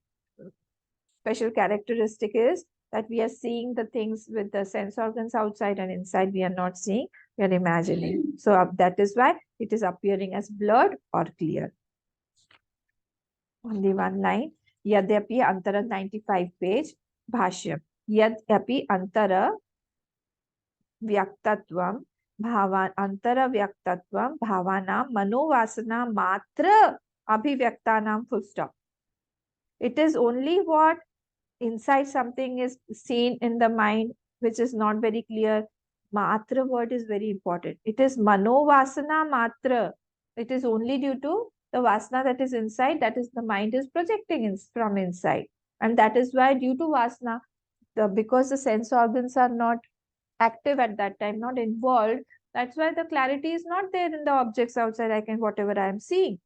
special characteristic is that we are seeing the things with the sense organs outside, and inside we are not seeing, we are imagining. So that is why it is appearing as blurred or clear. Only one line. Yadyapi Antara 95 page. Bhashya. Yadyapi Antara Vyaktatvam Antara Vyaktatvam Bhavana Manovasana Matra Abhivyaktanam full stop. It is only what inside something is seen in the mind, which is not very clear. Matra word is very important. It is manovasana matra. It is only due to the vasana that is inside, that is the mind is projecting from inside. And that is why due to vasana, because the sense organs are not active at that time, not involved, that's why the clarity is not there in the objects outside, whatever I am seeing.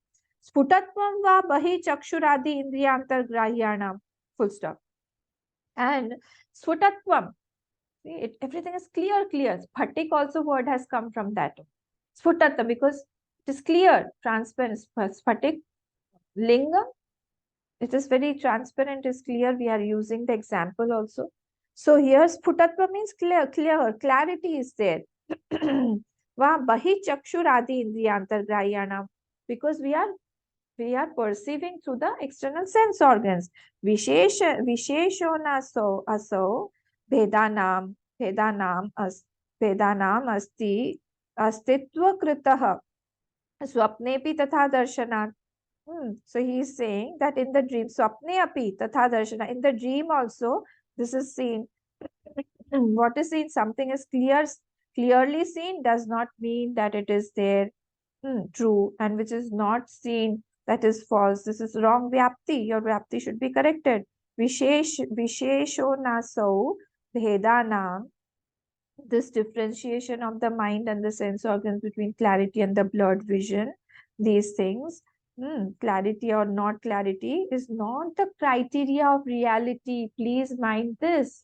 Sputatvam va bahi chakshuradi indriyantar grahyanam. Full stop. And Sfutatvam, everything is clear. Phatik also word has come from that. Sfutatta, because it is clear, transparent. Phatik, lingam, it is very transparent, is clear. We are using the example also. So here Sfutatva means clear, clarity is there. Va bahi chakshuradi indriyantar grahyanam, because we are perceiving through the external sense organs. Visheshona aso vedanam asti astitva kritah swapnepi tatha darshanat. So he is saying that in the dream, swapne api tatha darshana, in the dream also this is seen. What is seen? Something is clearly seen does not mean that it is there. True, and which is not seen, that is false. This is wrong vyapti. Your vyapti should be corrected. Vishesho nasau bhedanam. This differentiation of the mind and the sense organs between clarity and the blurred vision, these things, clarity or not clarity, is not the criteria of reality. Please mind this.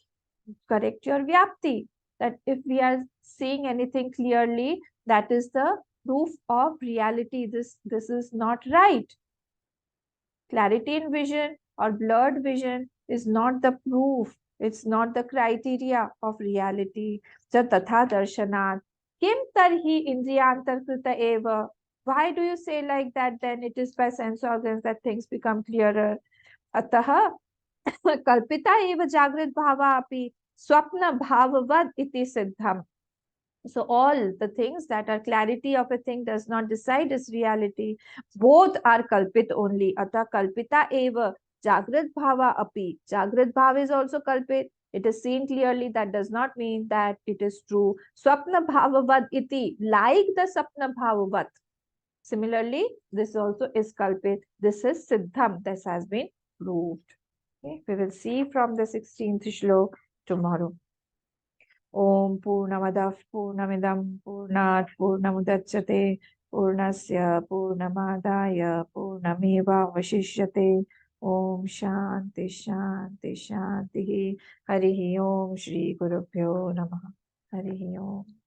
Correct your vyapti. That if we are seeing anything clearly, that is the proof of reality. This is not right. Clarity in vision or blurred vision is not the proof. It's not the criteria of reality. So tatha darshanat kim tarhi indriyantarkrita eva. Why do you say like that? Then it is by sense organs that things become clearer. Ataha kalpita eva jagrat bhava api swapna bhavavad iti siddham. So all the things that are clarity of a thing does not decide its reality. Both are kalpit only. Ata kalpita eva jagrat bhava api. Jagrat bhava is also kalpit. It is seen clearly. That does not mean that it is true. Swapna bhavavad iti. Like the sapna bhavavat. Similarly, this also is kalpit. This is siddham. This has been proved. Okay? We will see from the 16th shlok tomorrow. Om Purnamadah Purnamidam Purnat Purnamudachyate Purnasya Purnamadaya Purnameva Vashishyate. Om Shanti Shanti Shanti. Harihi Om Shri Gurubhyo Namaha. Harihi Om.